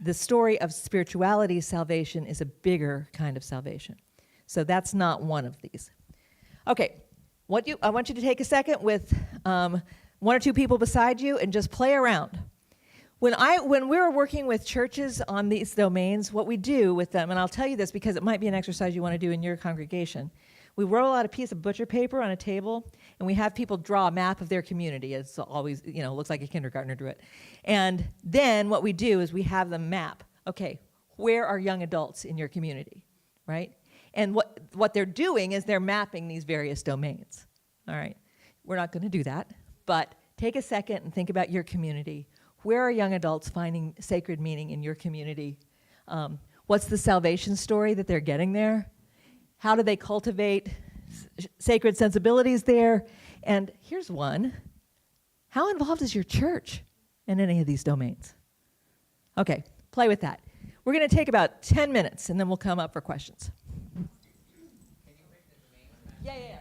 The story of spirituality salvation is a bigger kind of salvation. So that's not one of these. Okay, I want you to take a second with one or two people beside you and just play around. When we're working with churches on these domains, what we do with them, and I'll tell you this because it might be an exercise you want to do in your congregation, we roll out a piece of butcher paper on a table, and we have people draw a map of their community. It's always, you know, looks like a kindergartner drew it. And then what we do is we have them map, okay, where are young adults in your community, right? And what they're doing is they're mapping these various domains, all right? We're not going to do that, but take a second and think about your community. Where are young adults finding sacred meaning in your community? What's the salvation story that they're getting there? How do they cultivate sacred sensibilities there? And here's one. How involved is your church in any of these domains? Okay, play with that. We're going to take about 10 minutes, and then we'll come up for questions. Yeah.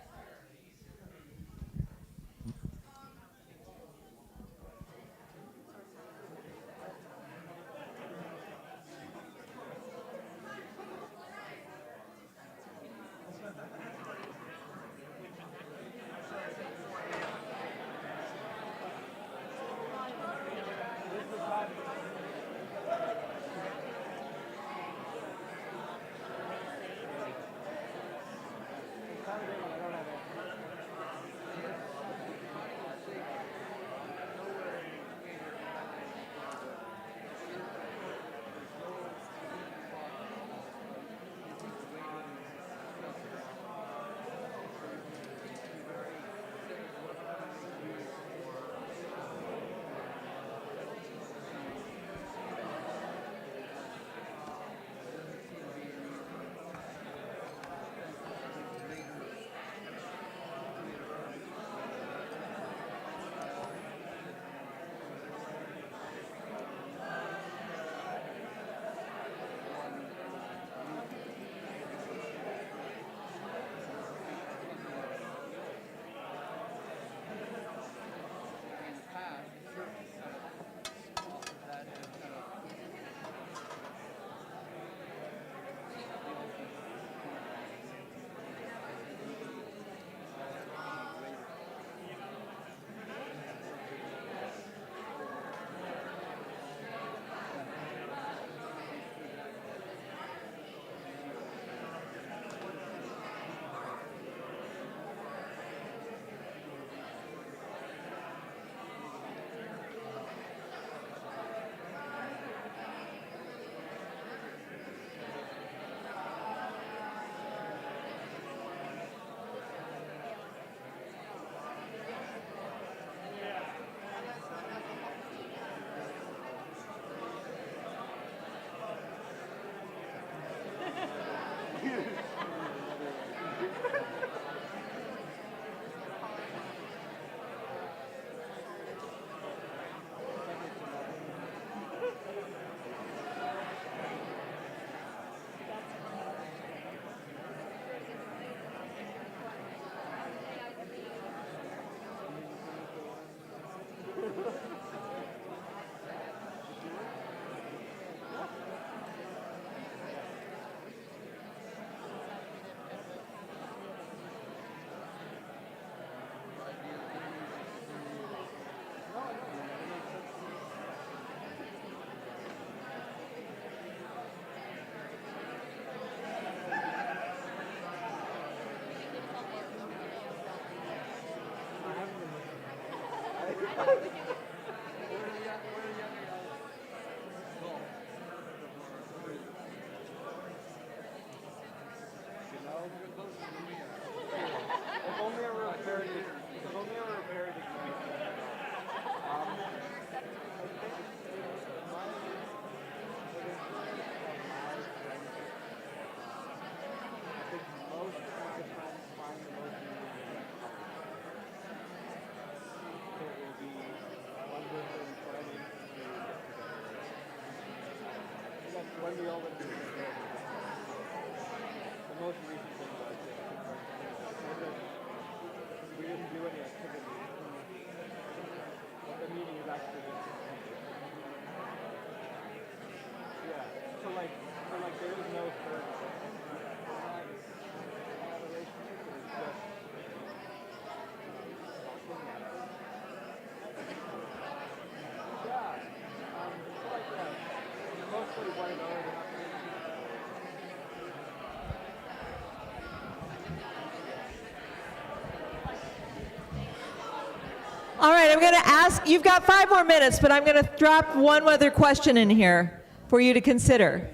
All right, I'm going to ask, you've got 5 more minutes, but I'm going to drop one other question in here for you to consider.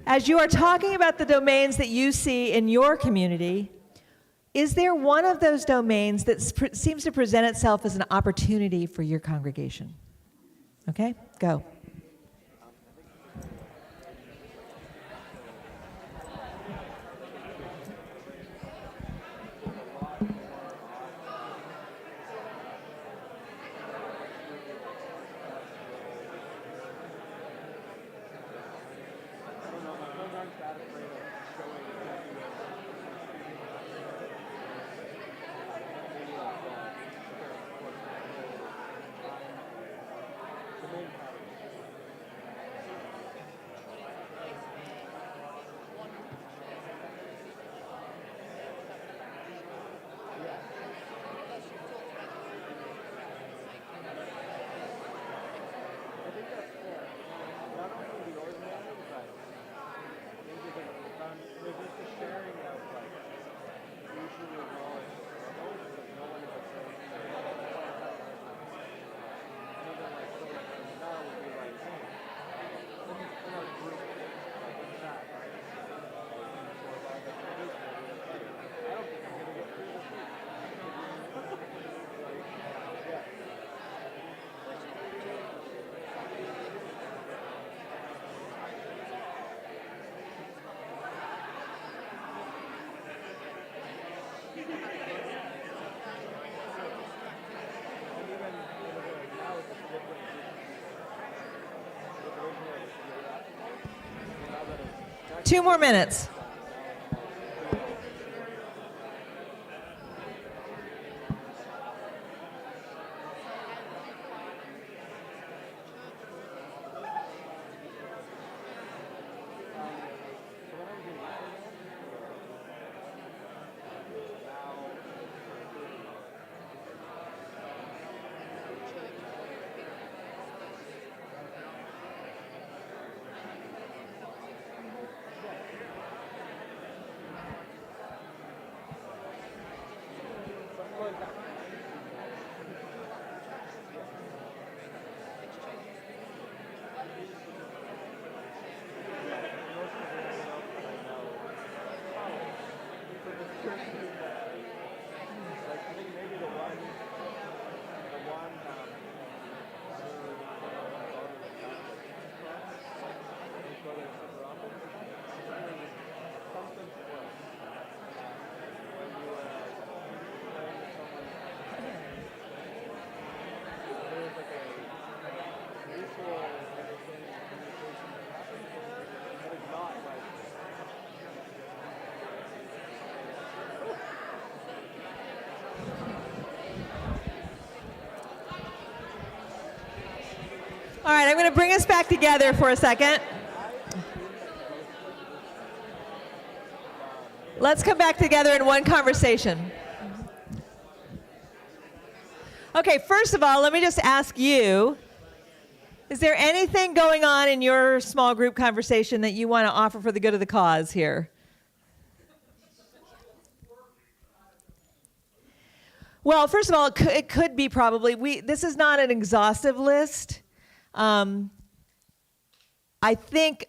As you are talking about the domains that you see in your community, is there one of those domains that seems to present itself as an opportunity for your congregation? Okay, go. Two more minutes. All right, I'm going to bring us back together for a second. Let's come back together in one conversation. Okay, first of all, let me just ask you, is there anything going on in your small group conversation that you want to offer for the good of the cause here? Well, first of all, it could be probably. This is not an exhaustive list. I think,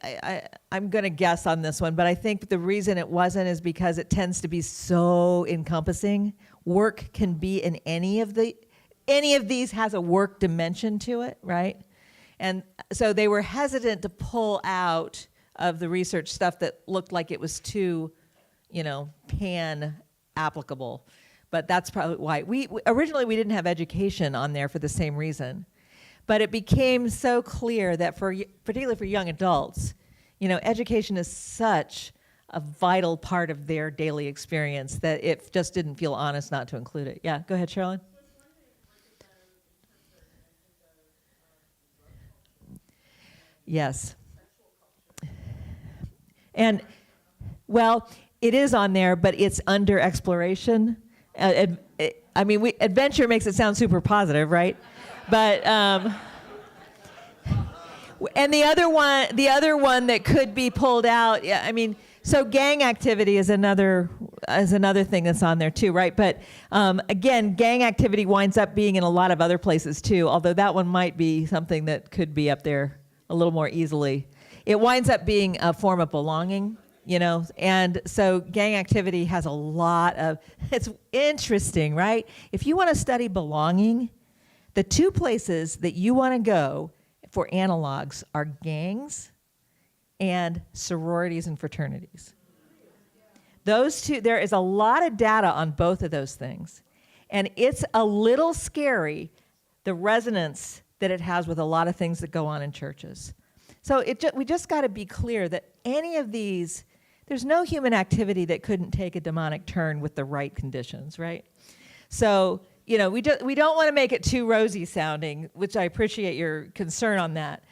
I'm going to guess on this one, but I think the reason it wasn't is because it tends to be so encompassing. Work can be in any of these has a work dimension to it, right? And so they were hesitant to pull out of the research stuff that looked like it was too, pan applicable. But that's probably why. Originally we didn't have education on there for the same reason. But it became so clear that particularly for young adults, education is such a vital part of their daily experience that it just didn't feel honest not to include it. Yeah, go ahead, Sherilyn. Yes. And, well, it is on there, but it's under exploration. Adventure makes it sound super positive, right? But and the other one that could be pulled out. Yeah, so gang activity is another thing that's on there too, right? But again, gang activity winds up being in a lot of other places too. Although that one might be something that could be up there a little more easily. It winds up being a form of belonging. And so gang activity has a lot of. It's interesting, right? If you want to study belonging, the two places that you want to go for analogs are gangs and sororities and fraternities. Those two, there is a lot of data on both of those things. And it's a little scary, the resonance that it has with a lot of things that go on in churches. So we just got to be clear that any of these, there's no human activity that couldn't take a demonic turn with the right conditions, right? So, we don't want to make it too rosy sounding, which I appreciate your concern on that.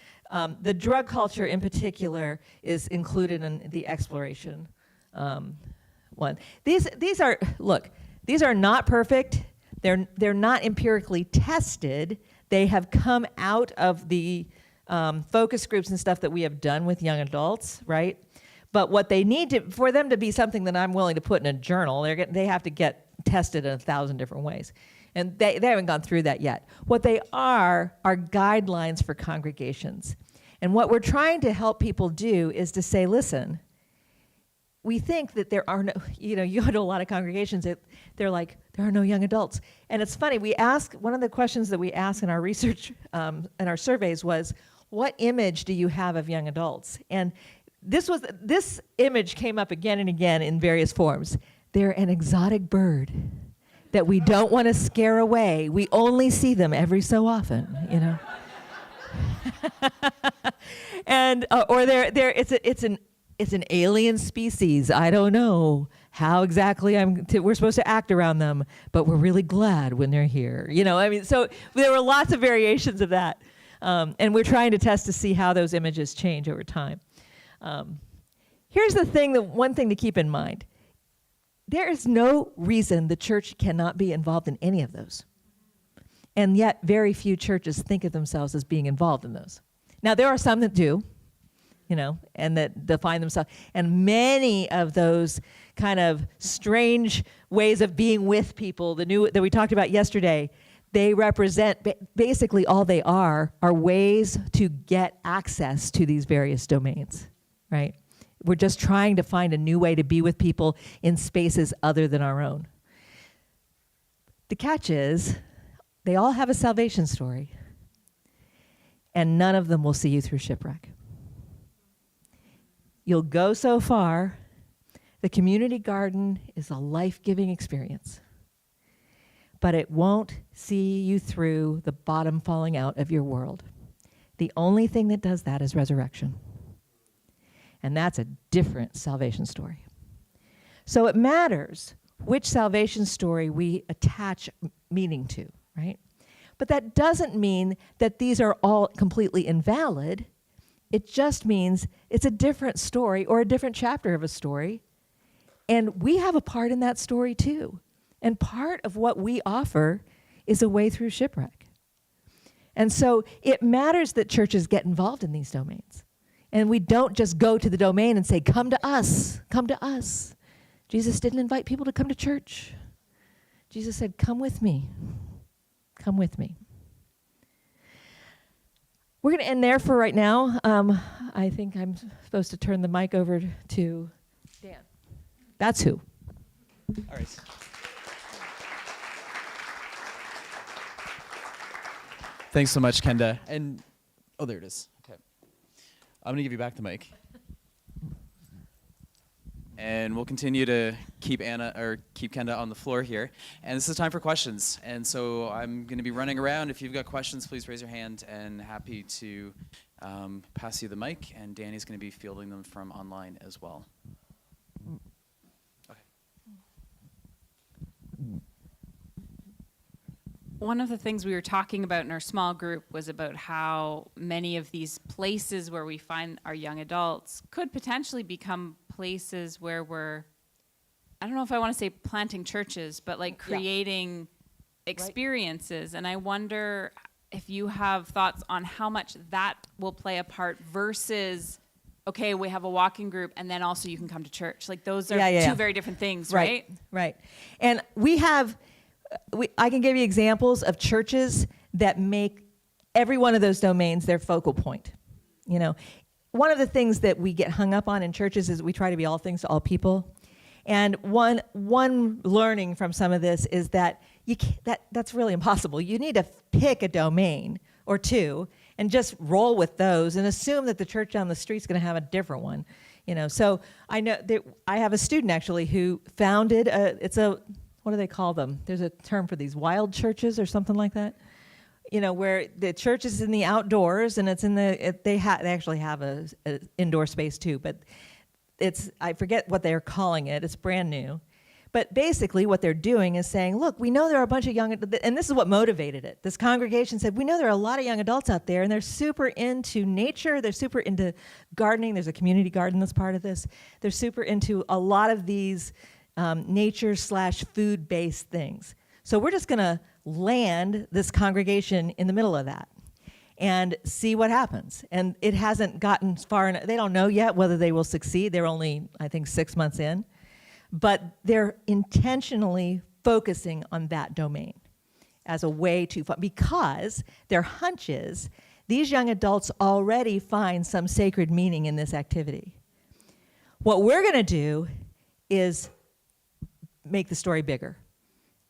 The drug culture in particular is included in the exploration one. These are not perfect. They're not empirically tested. They have come out of the focus groups and stuff that we have done with young adults, right? But what they need for them to be something that I'm willing to put in a journal, they have to get tested in 1,000 different ways. And they haven't gone through that yet. What they are guidelines for congregations. And what we're trying to help people do is to say, listen, we think that there are no, you go to a lot of congregations, they're like, there are no young adults. And it's funny, one of the questions that we ask in our research, in our surveys was, what image do you have of young adults? And this image came up again and again in various forms. They're an exotic bird that we don't want to scare away. We only see them every so often, and or it's an alien species. I don't know how exactly we're supposed to act around them, but we're really glad when they're here. So there were lots of variations of that, and we're trying to test to see how those images change over time. Here's the one thing to keep in mind. There is no reason the church cannot be involved in any of those. And yet, very few churches think of themselves as being involved in those. Now, there are some that do, and that define themselves. And many of those kind of strange ways of being with people, that we talked about yesterday, they represent, basically all they are ways to get access to these various domains, right? We're just trying to find a new way to be with people in spaces other than our own. The catch is, they all have a salvation story, and none of them will see you through shipwreck. You'll go so far. The community garden is a life-giving experience, but it won't see you through the bottom falling out of your world. The only thing that does that is resurrection. And that's a different salvation story. So it matters which salvation story we attach meaning to, right? But that doesn't mean that these are all completely invalid. It just means it's a different story or a different chapter of a story. And we have a part in that story too. And part of what we offer is a way through shipwreck. And so it matters that churches get involved in these domains. And we don't just go to the domain and say, come to us, come to us. Jesus didn't invite people to come to church. Jesus said, come with me. Come with me. We're going to end there for right now. I think I'm supposed to turn the mic over to Dan. That's who. All right. Thanks so much, Kenda. And, oh, there it is. Okay. I'm going to give you back the mic. And we'll continue to keep Kenda on the floor here. And this is time for questions. And so I'm going to be running around. If you've got questions, please raise your hand, and happy to pass you the mic. And Danny's going to be fielding them from online as well. Okay. One of the things we were talking about in our small group was about how many of these places where we find our young adults could potentially become places where we're, I don't know if I want to say planting churches, but like creating experiences. And I wonder if you have thoughts on how much that will play a part versus, okay, we have a walking group and then also you can come to church. Like those are two very different things, right? Right. And I can give you examples of churches that make every one of those domains their focal point. You know, one of the things that we get hung up on in churches is we try to be all things to all people. And one learning from some of this is that that's really impossible. You need to pick a domain or two and just roll with those and assume that the church down the street is going to have a different one. You know, so I know that I have a student actually who founded what do they call them? There's a term for these, wild churches or something like that. You know, where the church is in the outdoors and it's in they actually have a indoor space too, but I forget what they're calling it. It's brand new. But basically what they're doing is saying, look, we know there are a bunch of young, and this is what motivated it. This congregation said, we know there are a lot of young adults out there and they're super into nature. They're super into gardening. There's a community garden that's part of this. They're super into a lot of these nature/food-based things. So we're just going to land this congregation in the middle of that and see what happens. And it hasn't gotten far enough. They don't know yet whether they will succeed. They're only, I think, 6 months in. But they're intentionally focusing on that domain as a way to, because their hunch is these young adults already find some sacred meaning in this activity. What we're going to do is make the story bigger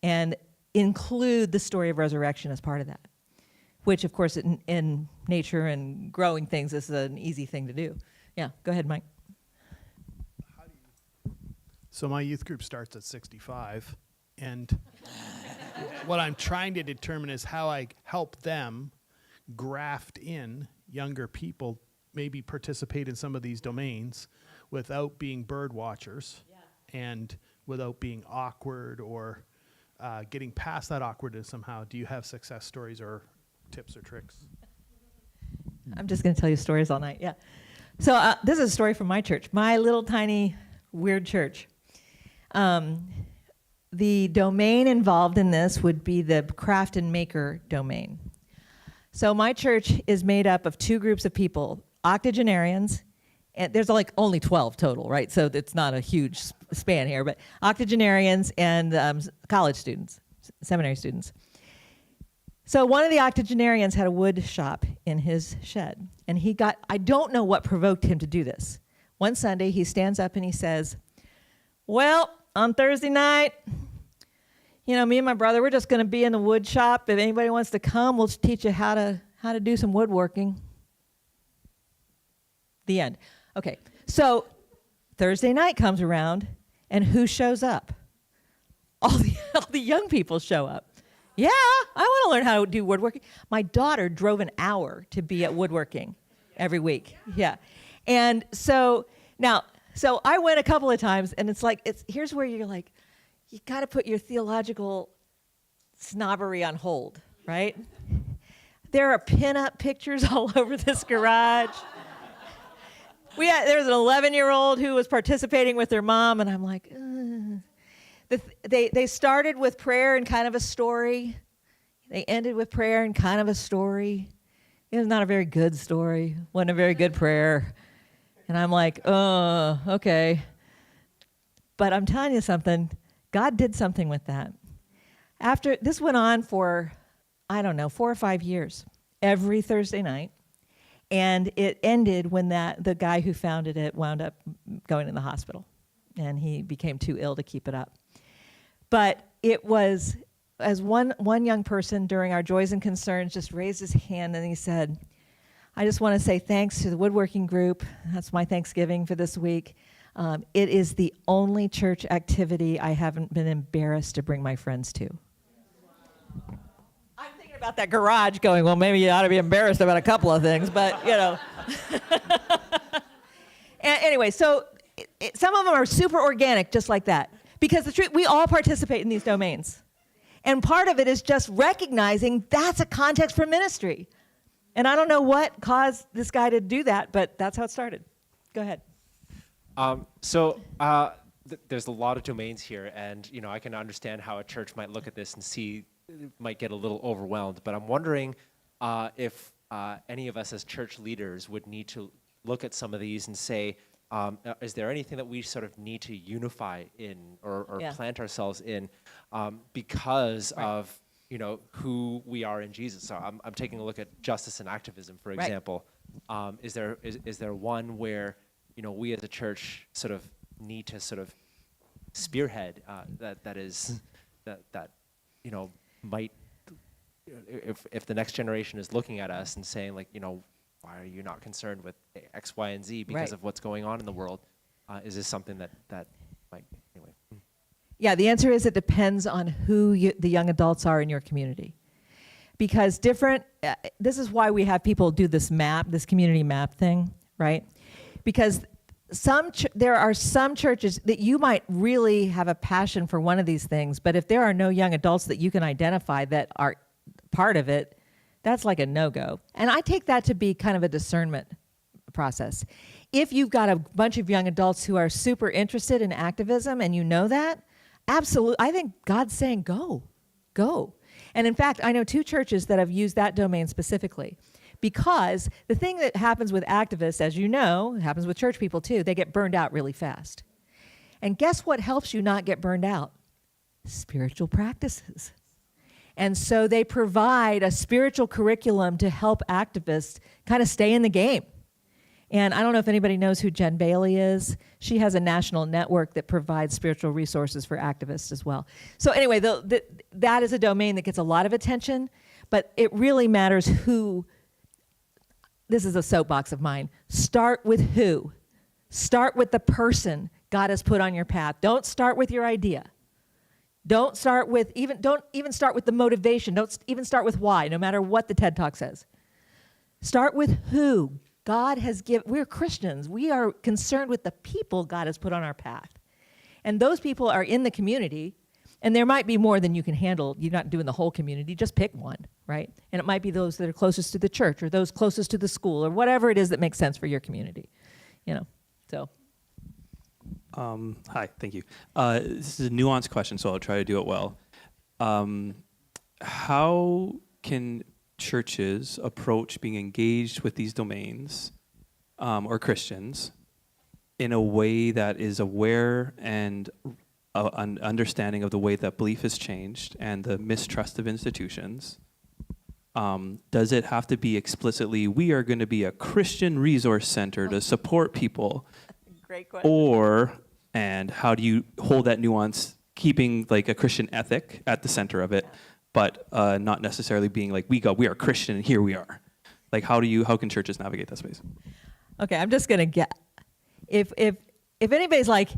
and include the story of resurrection as part of that, which, of course, in nature and growing things is an easy thing to do. Yeah, go ahead, Mike. So my youth group starts at 65, and what I'm trying to determine is how I help them graft in younger people, maybe participate in some of these domains without being bird watchers and without being awkward or getting past that awkwardness somehow. Do you have success stories or tips or tricks? I'm just going to tell you stories all night, yeah. So this is a story from my church, my little tiny weird church. The domain involved in this would be the craft and maker domain. So my church is made up of two groups of people, octogenarians, and there's only 12 total, right? So it's not a huge span here, but octogenarians and college students, seminary students. So one of the octogenarians had a wood shop in his shed, and I don't know what provoked him to do this. One Sunday, he stands up and he says, well, on Thursday night, me and my brother, we're just going to be in the wood shop. If anybody wants to come, we'll teach you how to do some woodworking. The end. Okay, so Thursday night comes around, and who shows up? All the young people show up. Yeah, I want to learn how to do woodworking. My daughter drove an hour to be at woodworking every week. Yeah, and so I went a couple of times, and here's where you're like, you got to put your theological snobbery on hold, right? There are pinup pictures all over this garage. There was an 11-year-old who was participating with their mom, and I'm like, They started with prayer and kind of a story. They ended with prayer and kind of a story. It was not a very good story. Wasn't a very good prayer. And I'm like, oh, okay. But I'm telling you something. God did something with that. After this went on for, I don't know, 4 or 5 years, every Thursday night. And it ended when the guy who founded it wound up going in the hospital. And he became too ill to keep it up. But it was, as one young person during our Joys and Concerns just raised his hand and he said, I just want to say thanks to the woodworking group. That's my Thanksgiving for this week. It is the only church activity I haven't been embarrassed to bring my friends to. I'm thinking about that garage going, well, maybe you ought to be embarrassed about a couple of things, but, you know. Anyway, so some of them are super organic, just like that. Because the truth, we all participate in these domains. And part of it is just recognizing that's a context for ministry. And I don't know what caused this guy to do that, but that's how it started. Go ahead. There's a lot of domains here, and I can understand how a church might look at this and see, might get a little overwhelmed. But I'm wondering if any of us as church leaders would need to look at some of these and say, is there anything that we sort of need to unify in or plant ourselves in because of who we are in Jesus? So I'm taking a look at justice and activism, for example. Is there one where we as a church sort of need to sort of spearhead that might, if the next generation is looking at us and saying, like, why are you not concerned with X, Y, and Z because of what's going on in the world? Is this something that might, anyway? Yeah, the answer is it depends on who the young adults are in your community. Because this is why we have people do this community map thing, right? Because there are some churches that you might really have a passion for one of these things, but if there are no young adults that you can identify that are part of it, that's like a no-go. And I take that to be kind of a discernment process. If you've got a bunch of young adults who are super interested in activism and you know that, absolutely, I think God's saying go. And in fact, I know 2 churches that have used that domain specifically. Because the thing that happens with activists, as you know, it happens with church people too, they get burned out really fast. And guess what helps you not get burned out? Spiritual practices. And so they provide a spiritual curriculum to help activists kind of stay in the game. And I don't know if anybody knows who Jen Bailey is. She has a national network that provides spiritual resources for activists as well. So anyway, that is a domain that gets a lot of attention, but it really matters who. This is a soapbox of mine. Start with who. Start with the person God has put on your path. Don't start with your idea. Don't even start with the motivation. Don't even start with why, no matter what the TED Talk says. Start with who God has given. We're Christians. We are concerned with the people God has put on our path. And those people are in the community, and there might be more than you can handle. You're not doing the whole community. Just pick one, right? And it might be those that are closest to the church or those closest to the school or whatever it is that makes sense for your community, so. Hi, thank you. This is a nuanced question, so I'll try to do it well. How can churches approach being engaged with these domains, or Christians, in a way that is aware and an understanding of the way that belief has changed and the mistrust of institutions? Does it have to be explicitly, we are going to be a Christian resource center to support people? Great question. And how do you hold that nuance, keeping like a Christian ethic at the center of it, but not necessarily being like, we are Christian and here we are? Like, how can churches navigate that space? Okay, I'm just gonna get, if anybody's like,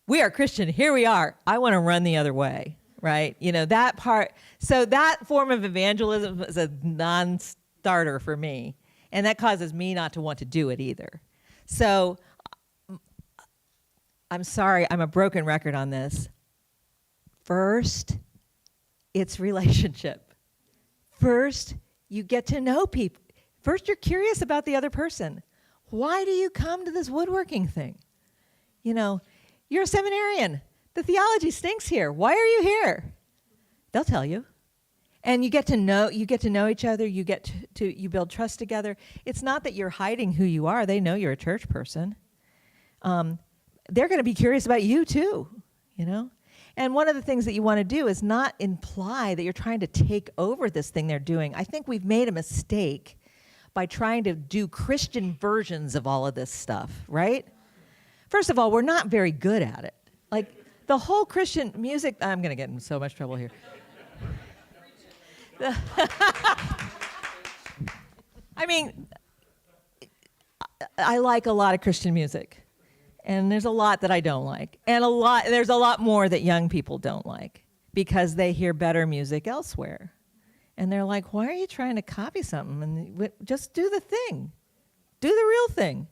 we are Christian, here we are, I want to run the other way, right? That part, so that form of evangelism is a non-starter for me, and that causes me not to want to do it either. So, I'm sorry, I'm a broken record on this. First, it's relationship. First, you get to know people. First, you're curious about the other person. Why do you come to this woodworking thing? You're a seminarian. The theology stinks here. Why are you here? They'll tell you. And you get to know each other. You get you build trust together. It's not that you're hiding who you are. They know you're a church person. They're going to be curious about you too, And one of the things that you want to do is not imply that you're trying to take over this thing they're doing. I think we've made a mistake by trying to do Christian versions of all of this stuff, right? First of all, we're not very good at it. Like, the whole Christian music, I'm going to get in so much trouble here. I mean, I like a lot of Christian music. And there's a lot that I don't like. And there's a lot more that young people don't like because they hear better music elsewhere. And they're like, why are you trying to copy something? And just do the thing. Do the real thing.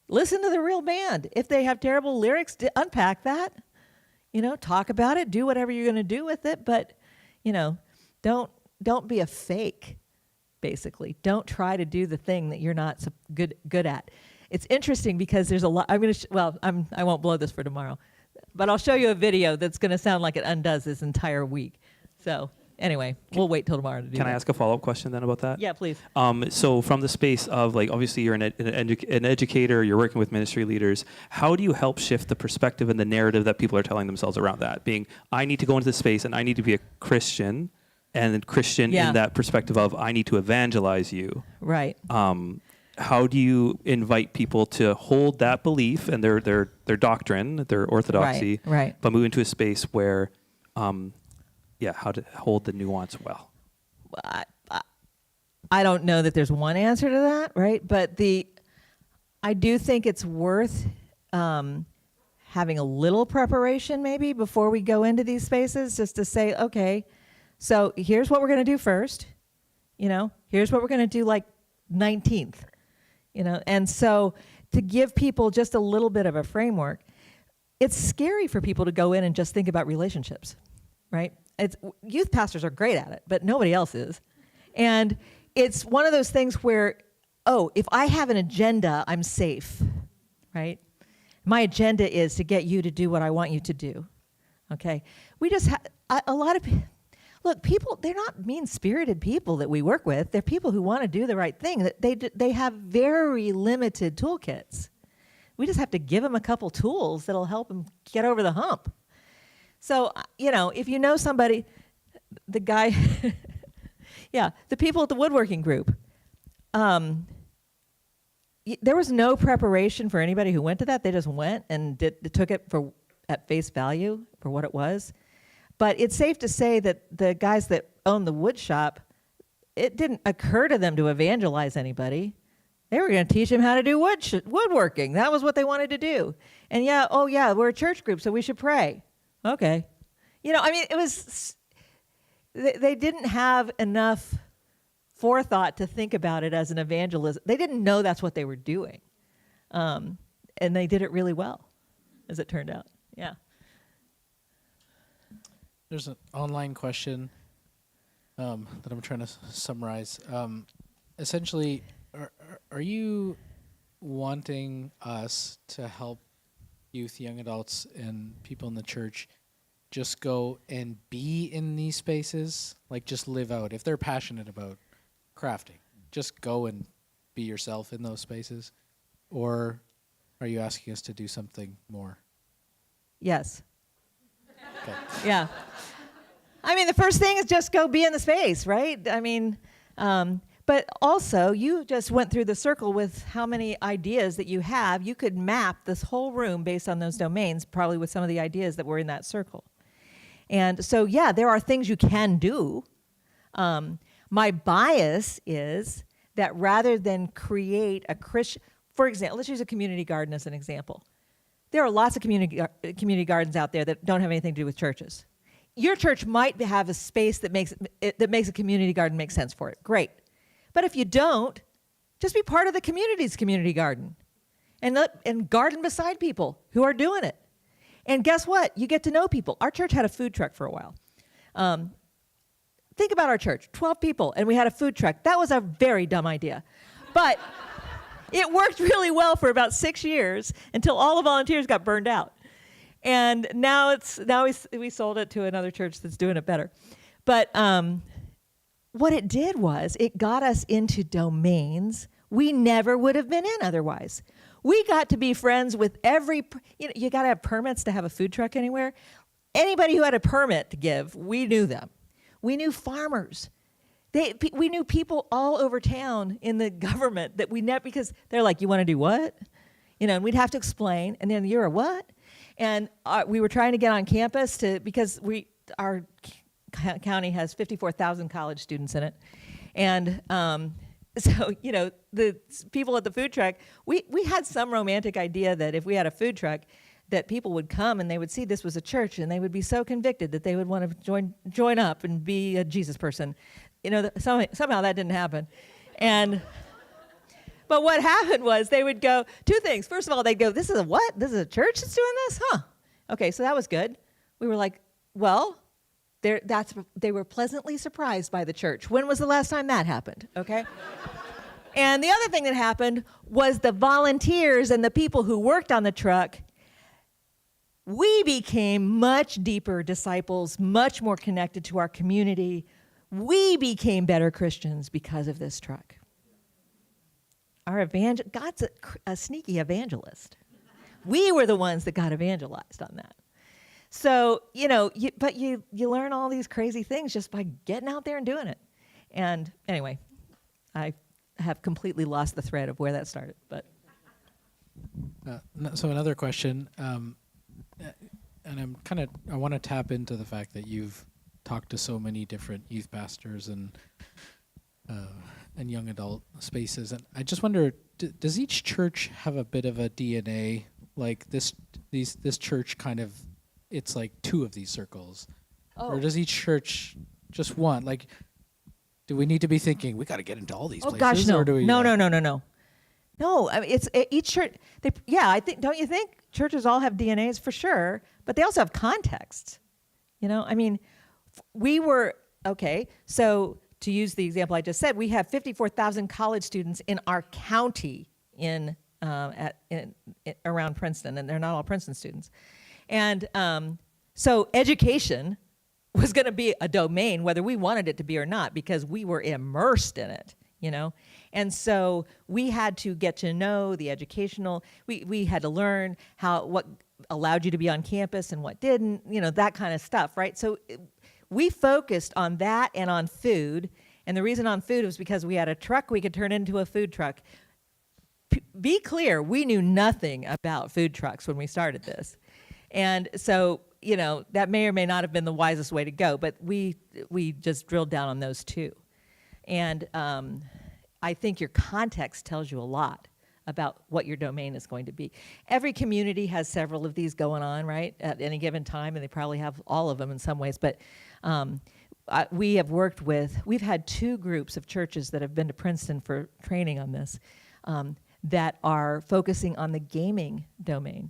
Listen to the real band. If they have terrible lyrics, unpack that. Talk about it. Do whatever you're going to do with it. But, don't be a fake, basically. Don't try to do the thing that you're not so good at. It's interesting because there's a lot. I won't blow this for tomorrow, but I'll show you a video that's going to sound like it undoes this entire week. So anyway, we'll wait till tomorrow to do that. Can I ask a follow-up question then about that? Yeah, please. So from the space of, like, obviously you're an educator, you're working with ministry leaders. How do you help shift the perspective and the narrative that people are telling themselves around that? Being, I need to go into this space and I need to be a Christian, and then Christian in that perspective of, I need to evangelize you. Right. How do you invite people to hold that belief and their doctrine, their orthodoxy, right. but move into a space where, how to hold the nuance well? I don't know that there's one answer to that, right? But I do think it's worth having a little preparation maybe before we go into these spaces, just to say, okay, so here's what we're going to do first. Here's what we're going to do like 19th. And so to give people just a little bit of a framework, it's scary for people to go in and just think about relationships, right? Youth pastors are great at it, but nobody else is. And it's one of those things where, if I have an agenda, I'm safe, right? My agenda is to get you to do what I want you to do, okay? We just a lot of people. Look, they're not mean-spirited people that we work with. They're people who want to do the right thing. They have very limited toolkits. We just have to give them a couple tools that'll help them get over the hump. So, if you know somebody, the guy, the people at the woodworking group, there was no preparation for anybody who went to that. They just went and took it at face value for what it was. But it's safe to say that the guys that own the wood shop, it didn't occur to them to evangelize anybody. They were going to teach them how to do woodworking. That was what they wanted to do. And we're a church group, so we should pray. Okay. It was, they didn't have enough forethought to think about it as an evangelism. They didn't know that's what they were doing. And they did it really well, as it turned out. Yeah. There's an online question that I'm trying to summarize. Essentially, are you wanting us to help youth, young adults, and people in the church just go and be in these spaces? Like, just live out. If they're passionate about crafting, just go and be yourself in those spaces? Or are you asking us to do something more? Yes. Okay. Yeah. The first thing is just go be in the space, right? But also, you just went through the circle with how many ideas that you have. You could map this whole room based on those domains, probably with some of the ideas that were in that circle. And so, there are things you can do. My bias is that rather than create a Christian, for example, let's use a community garden as an example. There are lots of community gardens out there that don't have anything to do with churches. Your church might have a space that makes a community garden make sense for it. Great. But if you don't, just be part of the community's community garden and garden beside people who are doing it. And guess what? You get to know people. Our church had a food truck for a while. Think about our church, 12 people, and we had a food truck. That was a very dumb idea. But it worked really well for about 6 years until all the volunteers got burned out. And now we sold it to another church that's doing it better. But what it did was it got us into domains we never would have been in otherwise. We got to be friends with you got to have permits to have a food truck anywhere. Anybody who had a permit to give, we knew them. We knew farmers. We knew people all over town in the government that we never, because they're like, you want to do what? And we'd have to explain, and then you're a what? And we were trying to get on campus because our county has 54,000 college students in it. And so, the people at the food truck, we had some romantic idea that if we had a food truck, that people would come and they would see this was a church and they would be so convicted that they would want to join up and be a Jesus person. Somehow that didn't happen. But what happened was they would go, two things. First of all, they'd go, this is a what? This is a church that's doing this? Huh. Okay, so that was good. We were like, well, they were pleasantly surprised by the church. When was the last time that happened? Okay. And the other thing that happened was the volunteers and the people who worked on the truck, we became much deeper disciples, much more connected to our community. We became better Christians because of this truck. God's a sneaky evangelist. We were the ones that got evangelized on that. So, but you learn all these crazy things just by getting out there and doing it. And anyway, I have completely lost the thread of where that started. But so another question, and I want to tap into the fact that you've talked to so many different youth pastors and young adult spaces, and I just wonder, does each church have a bit of a DNA? Like this church kind of, it's like two of these circles, or does each church just one? Like, do we need to be thinking we got to get into all these places? Oh gosh, no, or do we, no. No, I mean, it's each church. I think. Don't you think churches all have DNAs for sure? But they also have context. I mean, we were okay. So to use the example I just said, we have 54,000 college students in our county around Princeton, and they're not all Princeton students. And so education was going to be a domain, whether we wanted it to be or not, because we were immersed in it. And so we had to get to know the educational, we had to learn what allowed you to be on campus and what didn't, that kind of stuff, right? So we focused on that and on food. And the reason on food was because we had a truck we could turn into a food truck. Be clear, we knew nothing about food trucks when we started this. And so, that may or may not have been the wisest way to go, but we just drilled down on those two. And I think your context tells you a lot about what your domain is going to be. Every community has several of these going on, right, at any given time, and they probably have all of them in some ways. But we've had two groups of churches that have been to Princeton for training on this that are focusing on the gaming domain.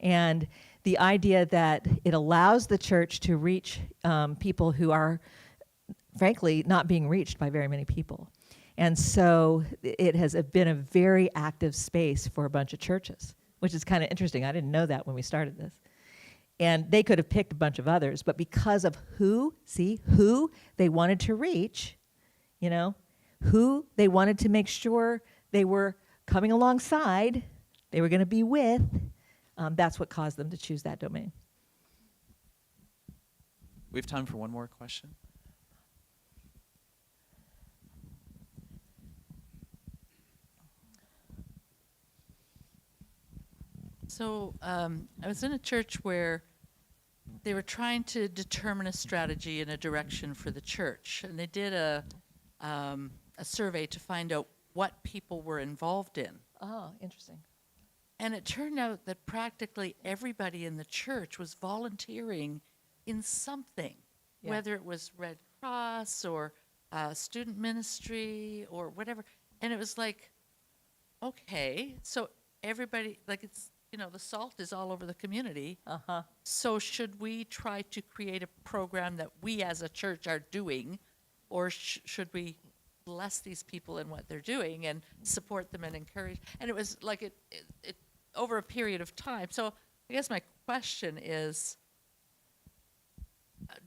And the idea that it allows the church to reach people who are, frankly, not being reached by very many people. And so it has been a very active space for a bunch of churches, which is kind of interesting. I didn't know that when we started this. And they could have picked a bunch of others, but because of who they wanted to reach, who they wanted to make sure they were coming alongside, they were going to be with, that's what caused them to choose that domain. We have time for one more question. So I was in a church where they were trying to determine a strategy and a direction for the church, and they did a survey to find out what people were involved in. Oh, interesting. And it turned out that practically everybody in the church was volunteering in something, whether it was Red Cross or student ministry or whatever. And it was like, okay, so everybody, like it's, the salt is all over the community. Uh-huh. So should we try to create a program that we as a church are doing, or should we bless these people in what they're doing and support them and encourage? And it was like it over a period of time. So I guess my question is,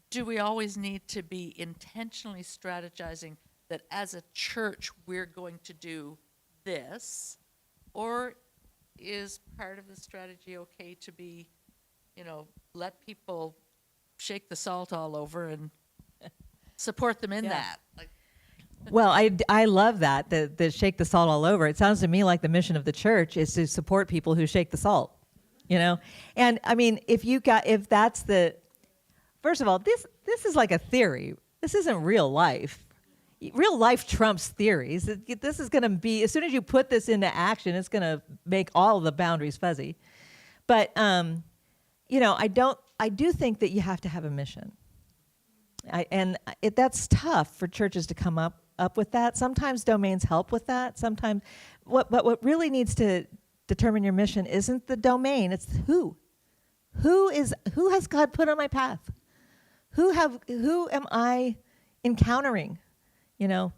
do we always need to be intentionally strategizing that as a church we're going to do this, or is part of the strategy okay to be, let people shake the salt all over and support them in that. Like, Well, I love that, the shake the salt all over. It sounds to me like the mission of the church is to support people who shake the salt, you know? And I mean, if that's first of all, this is like a theory. This isn't real life. Real life trumps theories. This is going to be, as soon as you put this into action, it's going to make all of the boundaries fuzzy. But, you know, I do think that you have to have a mission. That's tough for churches to come up with that. Sometimes domains help with that. Sometimes, what really needs to determine your mission isn't the domain. It's who. Who has God put on my path? Who am I encountering? You know,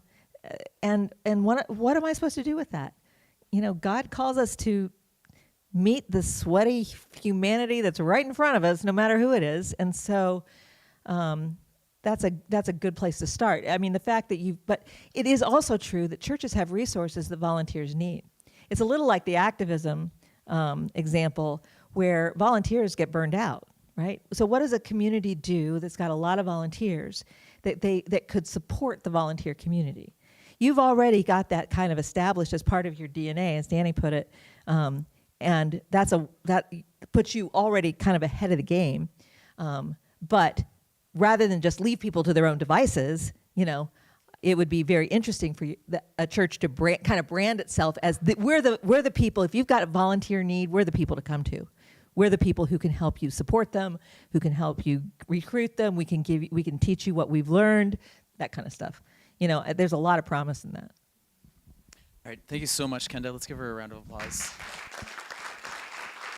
and what am I supposed to do with that? You know, God calls us to meet the sweaty humanity that's right in front of us, no matter who it is, and so. That's a good place to start. I mean, the fact that but it is also true that churches have resources that volunteers need. It's a little like the activism example where volunteers get burned out, right? So what does a community do that's got a lot of volunteers that could support the volunteer community? You've already got that kind of established as part of your DNA, as Danny put it, and that puts you already kind of ahead of the game. But rather than just leave people to their own devices, you know, it would be very interesting for a church to kind of brand itself as we're the people. If you've got a volunteer need, we're the people to come to. We're the people who can help you support them, who can help you recruit them. We can teach you what we've learned, that kind of stuff. You know, there's a lot of promise in that. All right, thank you so much, Kenda. Let's give her a round of applause.